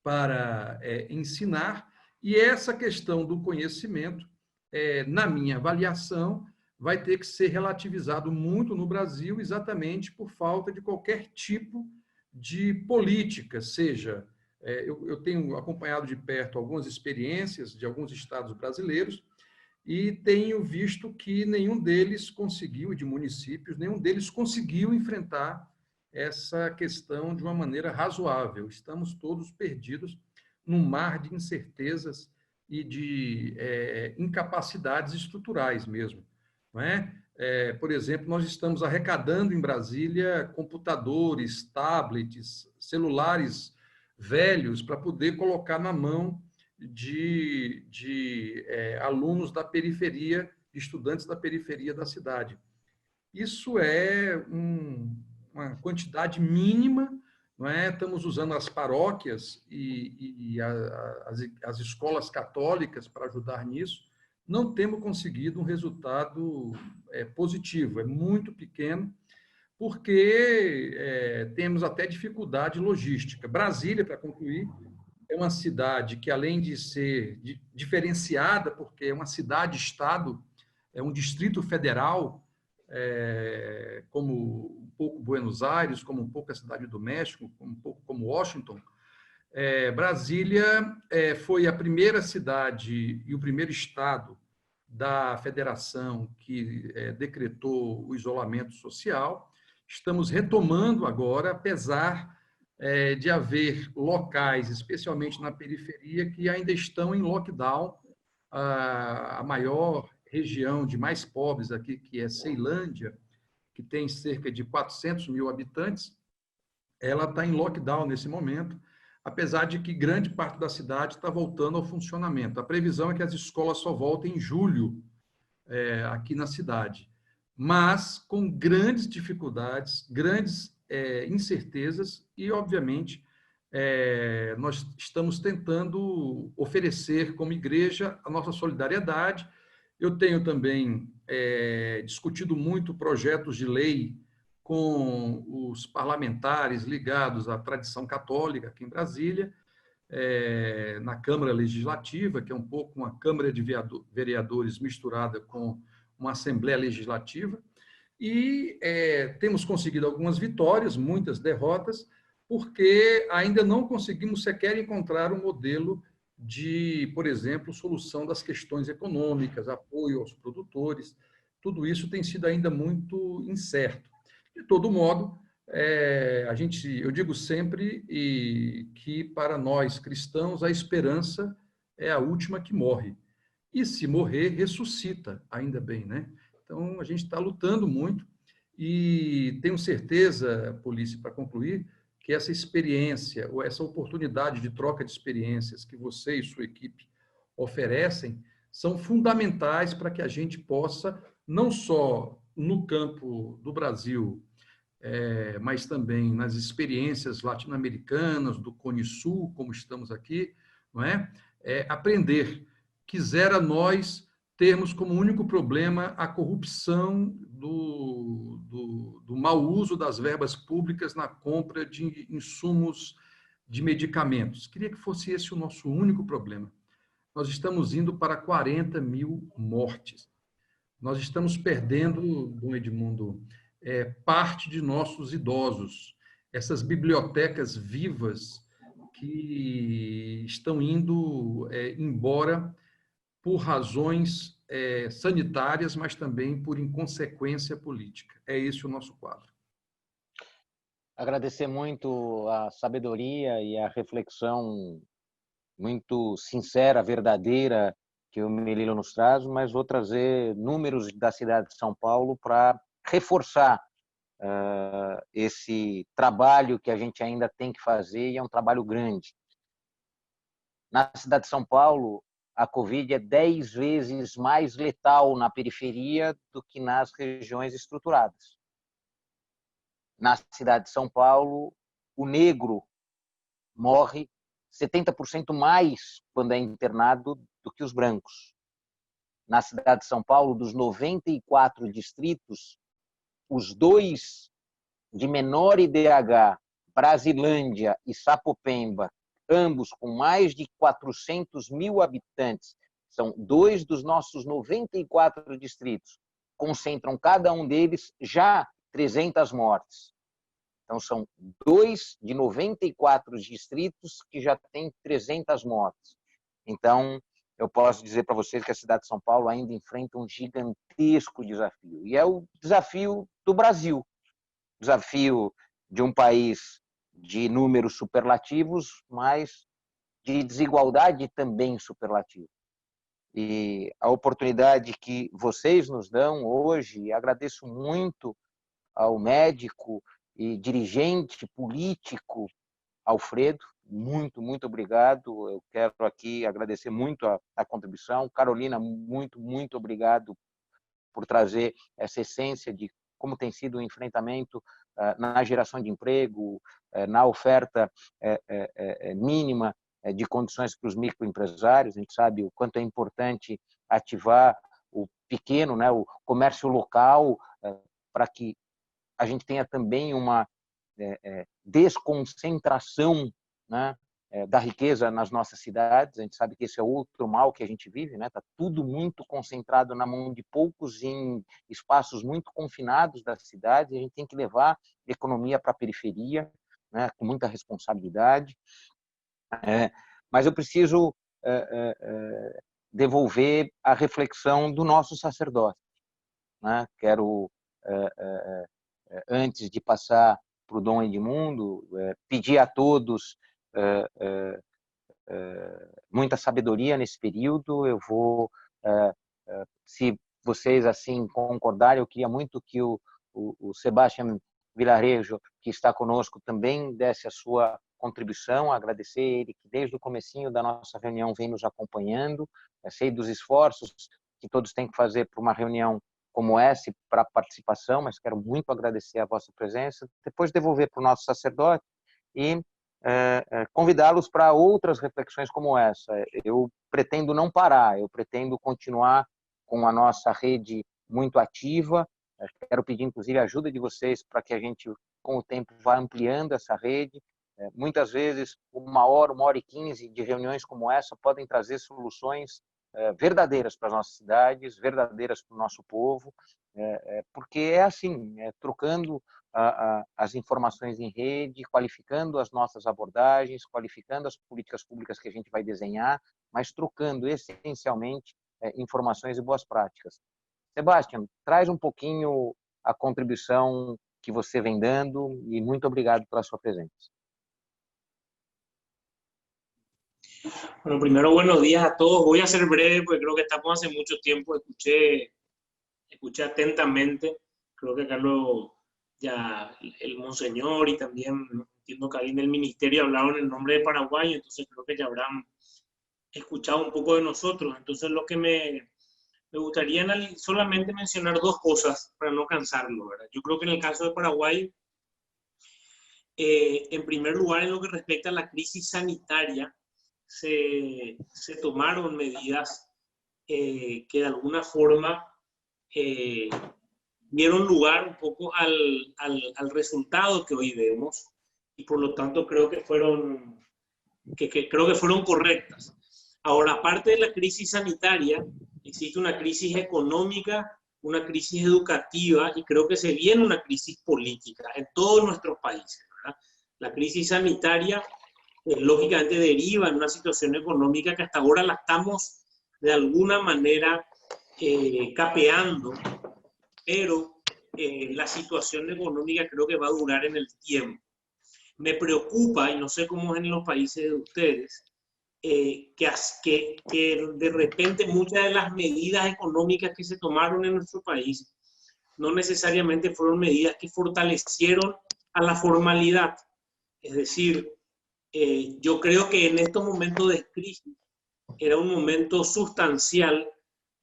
para ensinar, e essa questão do conhecimento, na minha avaliação, vai ter que ser relativizado muito no Brasil, exatamente por falta de qualquer tipo de política, seja, eu tenho acompanhado de perto algumas experiências de alguns estados brasileiros e tenho visto que nenhum deles conseguiu, de municípios, nenhum deles conseguiu enfrentar essa questão de uma maneira razoável. Estamos todos perdidos num mar de incertezas e de incapacidades estruturais mesmo, não é? Por exemplo, nós estamos arrecadando em Brasília computadores, tablets, celulares velhos para poder colocar na mão de alunos da periferia, estudantes da periferia da cidade. Isso é uma quantidade mínima, não é? Estamos usando as paróquias e as escolas católicas para ajudar nisso. Não temos conseguido um resultado positivo, é muito pequeno, porque temos até dificuldade logística. Brasília, para concluir, é uma cidade que, além de ser diferenciada, porque é uma cidade-estado, é um distrito federal, como um pouco Buenos Aires, como um pouco a Cidade do México, como um pouco como Washington, Brasília foi a primeira cidade e o primeiro estado da federação que decretou o isolamento social. Estamos retomando agora, apesar de haver locais, especialmente na periferia, que ainda estão em lockdown. A maior região de mais pobres aqui, que é Ceilândia, que tem cerca de 400 mil habitantes, ela está em lockdown nesse momento, apesar de que grande parte da cidade está voltando ao funcionamento. A previsão é que as escolas só voltem em julho aqui na cidade, mas com grandes dificuldades, grandes incertezas e, obviamente, nós estamos tentando oferecer como igreja a nossa solidariedade. Eu tenho também discutido muito projetos de lei com os parlamentares ligados à tradição católica aqui em Brasília, na Câmara Legislativa, que é um pouco uma Câmara de Vereadores misturada com uma Assembleia Legislativa, e temos conseguido algumas vitórias, muitas derrotas, porque ainda não conseguimos sequer encontrar um modelo de, por exemplo, solução das questões econômicas, apoio aos produtores. Tudo isso tem sido ainda muito incerto. De todo modo, eu digo sempre que para nós cristãos a esperança é a última que morre. E se morrer, ressuscita, ainda bem, né? Então, a gente está lutando muito e tenho certeza, Polícia, para concluir, que essa experiência, ou essa oportunidade de troca de experiências que você e sua equipe oferecem, são fundamentais para que a gente possa, não só no campo do Brasil, mas também nas experiências latino-americanas, do Cone Sul, como estamos aqui, não é? Aprender. Quisera nós termos como único problema a corrupção do mau uso das verbas públicas na compra de insumos de medicamentos. Queria que fosse esse o nosso único problema. Nós estamos indo para 40 mil mortes. Nós estamos perdendo, Dom Edmundo, parte de nossos idosos, essas bibliotecas vivas que estão indo embora por razões sanitárias, mas também por inconsequência política. É esse o nosso quadro. Agradecer muito a sabedoria e a reflexão muito sincera, verdadeira, que o Melilo nos traz, mas vou trazer números da cidade de São Paulo para reforçar esse trabalho que a gente ainda tem que fazer, e é um trabalho grande. Na cidade de São Paulo, a Covid é 10 vezes mais letal na periferia do que nas regiões estruturadas. Na cidade de São Paulo, o negro morre 70% mais quando é internado do que os brancos. Na cidade de São Paulo, dos 94 distritos, os 2 de menor IDH, Brasilândia e Sapopemba, ambos com mais de 400 mil habitantes, são 2 dos nossos 94 distritos, concentram cada um deles já 300 mortes. Então, são 2 de 94 distritos que já têm 300 mortes. Então, eu posso dizer para vocês que a cidade de São Paulo ainda enfrenta um gigantesco desafio. E é o desafio do Brasil. Desafio de um país de números superlativos, mas de desigualdade também superlativa. E a oportunidade que vocês nos dão hoje, agradeço muito ao médico e dirigente político Alfredo, muito, muito obrigado. Eu quero aqui agradecer muito a contribuição. Carolina, muito, muito obrigado por trazer essa essência de como tem sido o enfrentamento na geração de emprego, na oferta mínima de condições para os microempresários. A gente sabe o quanto é importante ativar o pequeno, né, o comércio local, para que a gente tenha também uma desconcentração, né, da riqueza nas nossas cidades. A gente sabe que esse é outro mal que a gente vive, né? Tá tudo muito concentrado na mão de poucos em espaços muito confinados das cidades. E a gente tem que levar a economia para a periferia, né, com muita responsabilidade. Mas eu preciso devolver a reflexão do nosso sacerdote, né? Quero, antes de passar para o Dom Edmundo, pedir a todos muita sabedoria nesse período. Eu vou, se vocês assim concordarem, eu queria muito que o Sebastián Villarejo, que está conosco, também desse a sua contribuição. Agradecer ele que desde o comecinho da nossa reunião vem nos acompanhando. Eu sei dos esforços que todos têm que fazer para uma reunião como essa, para a participação, mas quero muito agradecer a vossa presença. Depois devolver para o nosso sacerdote e convidá-los para outras reflexões como essa. Eu pretendo não parar, eu pretendo continuar com a nossa rede muito ativa. Quero pedir, inclusive, a ajuda de vocês para que a gente, com o tempo, vá ampliando essa rede. Muitas vezes, 1h e 15 de reuniões como essa podem trazer soluções verdadeiras para as nossas cidades, verdadeiras para o nosso povo, porque é assim, trocando as informações em rede, qualificando as nossas abordagens, qualificando as políticas públicas que a gente vai desenhar, mas trocando essencialmente informações e boas práticas. Sebastián, traz um pouquinho a contribuição que você vem dando e muito obrigado pela sua presença. Bueno, primero buenos días a todos. Voy a ser breve porque creo que estamos hace mucho tiempo. Escuché atentamente. Creo que Carlos, ya el monseñor y también entiendo Karina del ministerio hablaron en nombre de Paraguay, entonces creo que ya habrán escuchado un poco de nosotros. Entonces lo que me gustaría solamente mencionar dos cosas para no cansarlo, ¿verdad? Yo creo que en el caso de Paraguay, en primer lugar, en lo que respecta a la crisis sanitaria, se tomaron medidas que de alguna forma dieron lugar un poco al resultado que hoy vemos y por lo tanto creo que fueron correctas. Ahora, aparte de la crisis sanitaria, existe una crisis económica, una crisis educativa y creo que se viene una crisis política en todos nuestros países, ¿verdad? La crisis sanitaria lógicamente deriva en una situación económica que hasta ahora la estamos de alguna manera capeando, pero la situación económica creo que va a durar en el tiempo. Me preocupa, y no sé cómo es en los países de ustedes, que de repente muchas de las medidas económicas que se tomaron en nuestro país no necesariamente fueron medidas que fortalecieron a la formalidad. Es decir, yo creo que en estos momentos de crisis era un momento sustancial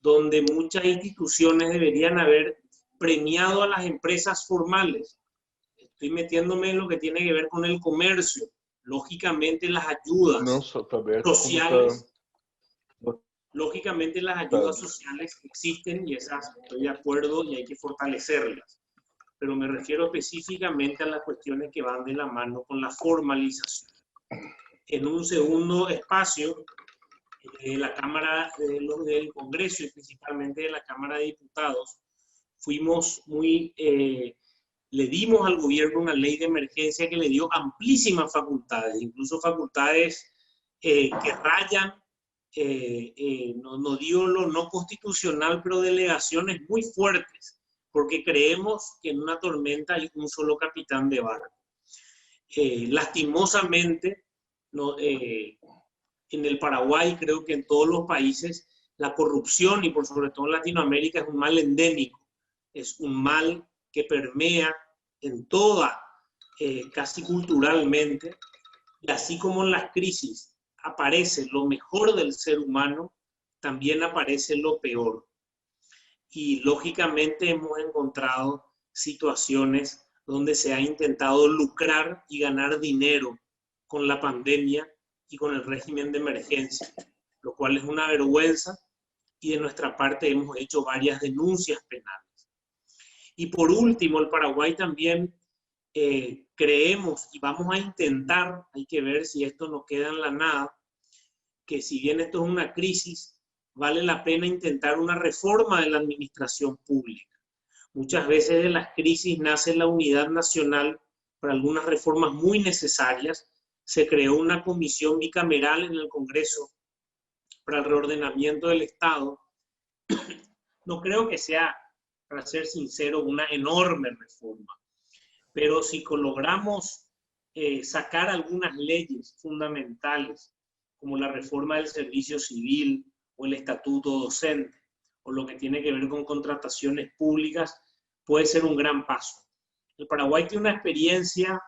donde muchas instituciones deberían haber premiado a las empresas formales. Estoy metiéndome en lo que tiene que ver con el comercio. Lógicamente las ayudas sociales, lógicamente las ayudas sociales existen y esas estoy de acuerdo y hay que fortalecerlas. Pero me refiero específicamente a las cuestiones que van de la mano con la formalización. En un segundo espacio, la Cámara del Congreso y principalmente de la Cámara de Diputados, fuimos muy le dimos al gobierno una ley de emergencia que le dio amplísimas facultades, incluso facultades que rayan, no dio lo no constitucional, pero delegaciones muy fuertes, porque creemos que en una tormenta hay un solo capitán de barco. Lastimosamente, en el Paraguay, creo que en todos los países, la corrupción, y por sobre todo en Latinoamérica, es un mal endémico, es un mal que permea en toda, casi culturalmente, y así como en las crisis aparece lo mejor del ser humano, también aparece lo peor. Y lógicamente hemos encontrado situaciones donde se ha intentado lucrar y ganar dinero con la pandemia y con el régimen de emergencia, lo cual es una vergüenza, y de nuestra parte hemos hecho varias denuncias penales. Y por último, el Paraguay también creemos, y vamos a intentar, hay que ver si esto no queda en la nada, que si bien esto es una crisis, vale la pena intentar una reforma de la administración pública. Muchas veces de las crisis nace la unidad nacional para algunas reformas muy necesarias. Se creó una comisión bicameral en el Congreso para el reordenamiento del Estado. No creo que sea, para ser sincero, una enorme reforma, pero si logramos sacar algunas leyes fundamentales, como la reforma del servicio civil o el estatuto docente, o lo que tiene que ver con contrataciones públicas, puede ser un gran paso. El Paraguay tiene una experiencia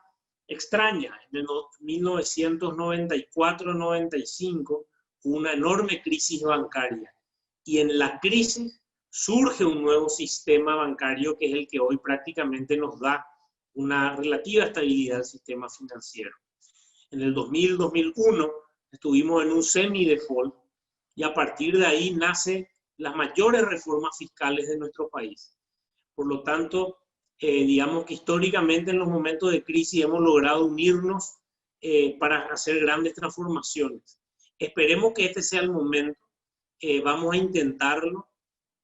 extraña. En el 1994-95 hubo una enorme crisis bancaria, y en la crisis surge un nuevo sistema bancario que es el que hoy prácticamente nos da una relativa estabilidad al sistema financiero. En el 2000-2001 estuvimos en un semi-default, y a partir de ahí nacen las mayores reformas fiscales de nuestro país. Por lo tanto, digamos que históricamente en los momentos de crisis hemos logrado unirnos para hacer grandes transformaciones. Esperemos que este sea el momento, vamos a intentarlo,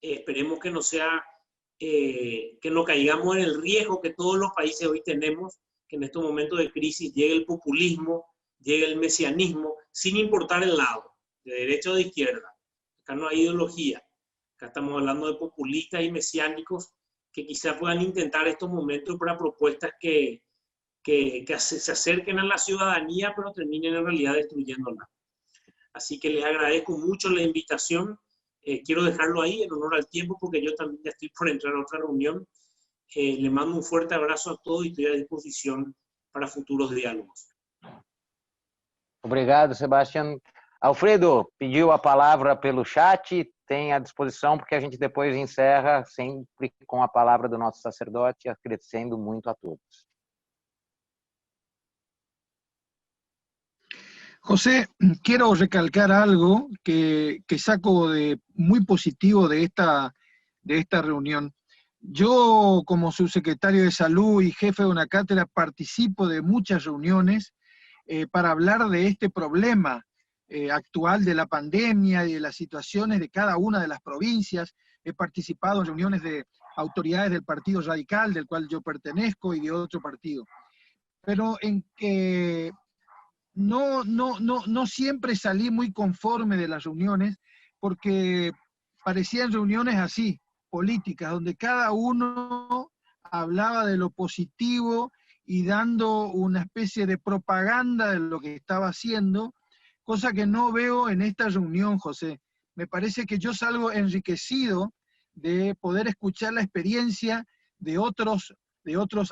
esperemos que no sea, que no caigamos en el riesgo que todos los países hoy tenemos, que en estos momentos de crisis llegue el populismo, llegue el mesianismo, sin importar el lado, de derecha o de izquierda. Acá no hay ideología, acá estamos hablando de populistas y mesiánicos que quizás puedan intentar estos momentos para propuestas que se acerquen a la ciudadanía, pero terminen en realidad destruyéndola. Así que les agradezco mucho la invitación. Quiero dejarlo ahí en honor al tiempo, porque yo también ya estoy por entrar a otra reunión. Le mando un fuerte abrazo a todos y estoy a disposición para futuros diálogos. Obrigado, Sebastião. Alfredo pediu a palavra pelo chat, tem à disposição, porque a gente depois encerra sempre com a palavra do nosso sacerdote, agradecendo muito a todos. José, quiero recalcar algo que saco de muy positivo de esta reunión. Yo, como subsecretario de Salud y jefe de una cátedra, participo de muchas reuniones para hablar de este problema actual de la pandemia y de las situaciones de cada una de las provincias. He participado en reuniones de autoridades del Partido Radical, del cual yo pertenezco, y de otro partido. Pero en que no siempre salí muy conforme de las reuniones, porque parecían reuniones así, políticas, donde cada uno hablaba de lo positivo y dando una especie de propaganda de lo que estaba haciendo, cosa que no veo en esta reunión, José. Me parece que yo salgo enriquecido de poder escuchar la experiencia de otros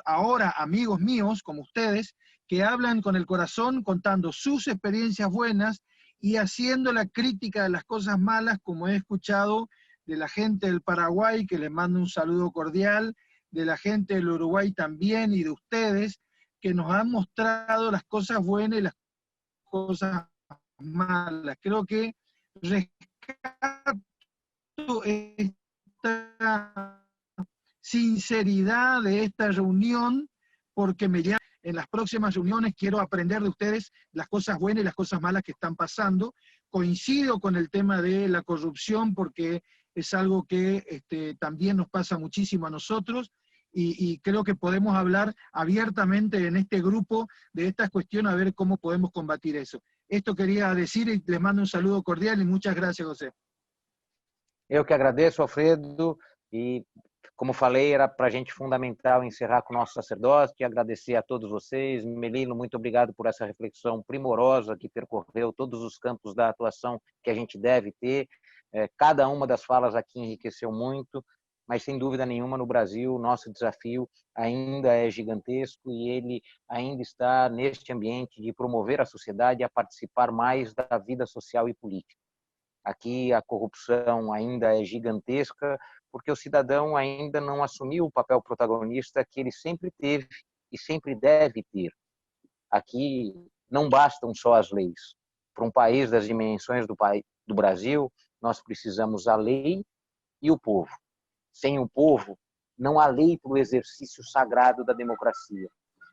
ahora amigos míos, como ustedes, que hablan con el corazón, contando sus experiencias buenas y haciendo la crítica de las cosas malas, como he escuchado de la gente del Paraguay, que les mando un saludo cordial, de la gente del Uruguay también, y de ustedes, que nos han mostrado las cosas buenas y las cosas malas. Creo que rescato esta sinceridad de esta reunión, porque en las próximas reuniones quiero aprender de ustedes las cosas buenas y las cosas malas que están pasando. Coincido con el tema de la corrupción, porque es algo que también nos pasa muchísimo a nosotros, y creo que podemos hablar abiertamente en este grupo de estas cuestiones, a ver cómo podemos combatir eso. Esto quería decir y les mando un saludo cordial y muchas gracias, José. Eu que agradeço, Alfredo, e como falei, era para a gente fundamental encerrar com o nosso sacerdote, e agradecer a todos vocês. Melino, muito obrigado por essa reflexão primorosa que percorreu todos os campos da atuação que a gente deve ter. Cada uma das falas aqui enriqueceu muito, mas sem dúvida nenhuma no Brasil o nosso desafio ainda é gigantesco e ele ainda está neste ambiente de promover a sociedade a participar mais da vida social e política. Aqui a corrupção ainda é gigantesca porque o cidadão ainda não assumiu o papel protagonista que ele sempre teve e sempre deve ter. Aqui não bastam só as leis. Para um país das dimensões do Brasil, nós precisamos a lei e o povo. Sem o povo, não há lei para o exercício sagrado da democracia.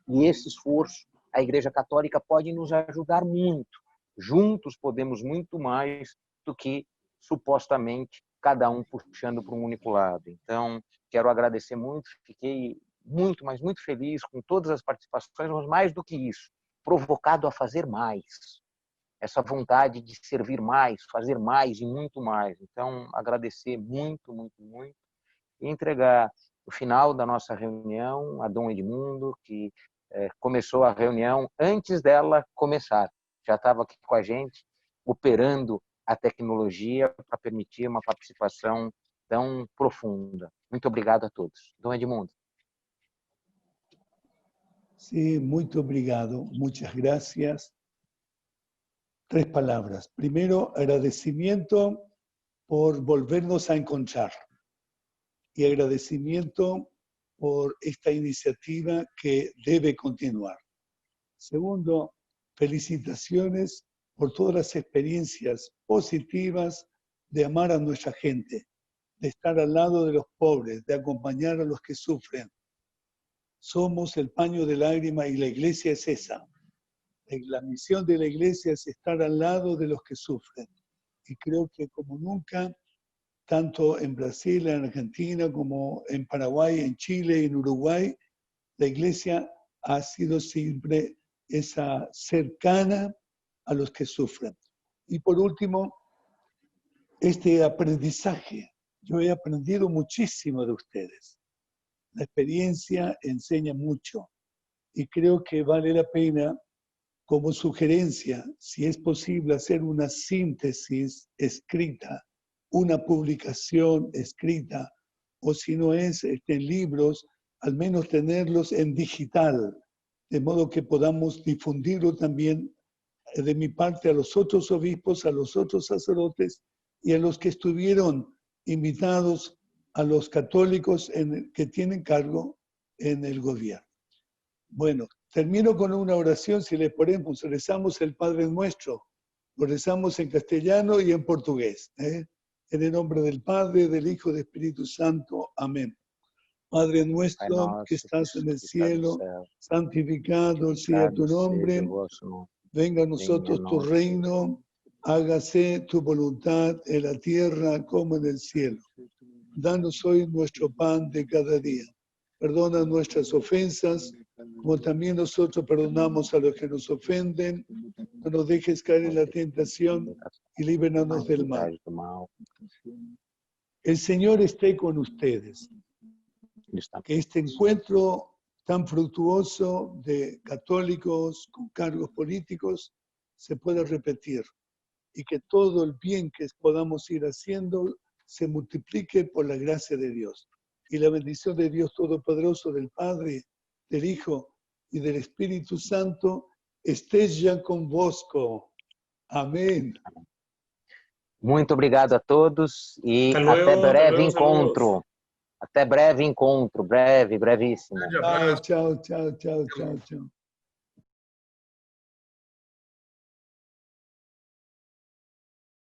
E esse esforço, a Igreja Católica pode nos ajudar muito. Juntos podemos muito mais do que, supostamente, cada um puxando para um único lado. Então, quero agradecer muito, fiquei muito, mas muito feliz com todas as participações, mas mais do que isso, provocado a fazer mais. Essa vontade de servir mais, fazer mais e muito mais. Então, agradecer muito, muito, muito e entregar o final da nossa reunião a Dom Edmundo, que começou a reunião antes dela começar. Já estava aqui com a gente, operando a tecnologia para permitir uma participação tão profunda. Muito obrigado a todos. Dom Edmundo. Sí, muito obrigado. Muchas gracias. 3 palabras. Primero, agradecimiento por volvernos a encontrar y agradecimiento por esta iniciativa que debe continuar. Segundo, felicitaciones por todas las experiencias positivas de amar a nuestra gente, de estar al lado de los pobres, de acompañar a los que sufren. Somos el paño de lágrima y la iglesia es esa. La misión de la iglesia es estar al lado de los que sufren. Y creo que como nunca, tanto en Brasil, en Argentina, como en Paraguay, en Chile, en Uruguay, la iglesia ha sido siempre esa cercana a los que sufren. Y por último, este aprendizaje. Yo he aprendido muchísimo de ustedes. La experiencia enseña mucho y creo que vale la pena, como sugerencia, si es posible, hacer una síntesis escrita, una publicación escrita, o si no es en libros, al menos tenerlos en digital, de modo que podamos difundirlo también de mi parte a los otros obispos, a los otros sacerdotes y a los que estuvieron invitados, a los católicos que tienen cargo en el gobierno. Bueno, termino con una oración, si les ponemos, rezamos el Padre Nuestro, lo rezamos en castellano y en portugués. En el nombre del Padre, del Hijo y del Espíritu Santo. Amén. Padre nuestro que estás en el cielo, santificado sea tu nombre, venga a nosotros tu reino, hágase tu voluntad en la tierra como en el cielo. Danos hoy nuestro pan de cada día. Perdona nuestras ofensas, como también nosotros perdonamos a los que nos ofenden. No nos dejes caer en la tentación y líbranos del mal. El Señor esté con ustedes. Que este encuentro tan fructuoso de católicos con cargos políticos se pueda repetir y que todo el bien que podamos ir haciendo se multiplique por la gracia de Dios. Y la bendición de Dios Todopoderoso, del Padre, del Hijo y del Espíritu Santo, esteja convosco. Amém. Muito obrigado a todos e até breve encontro. Até breve encontro, brevíssimo. Tchau, tchau, tchau, tchau, tchau.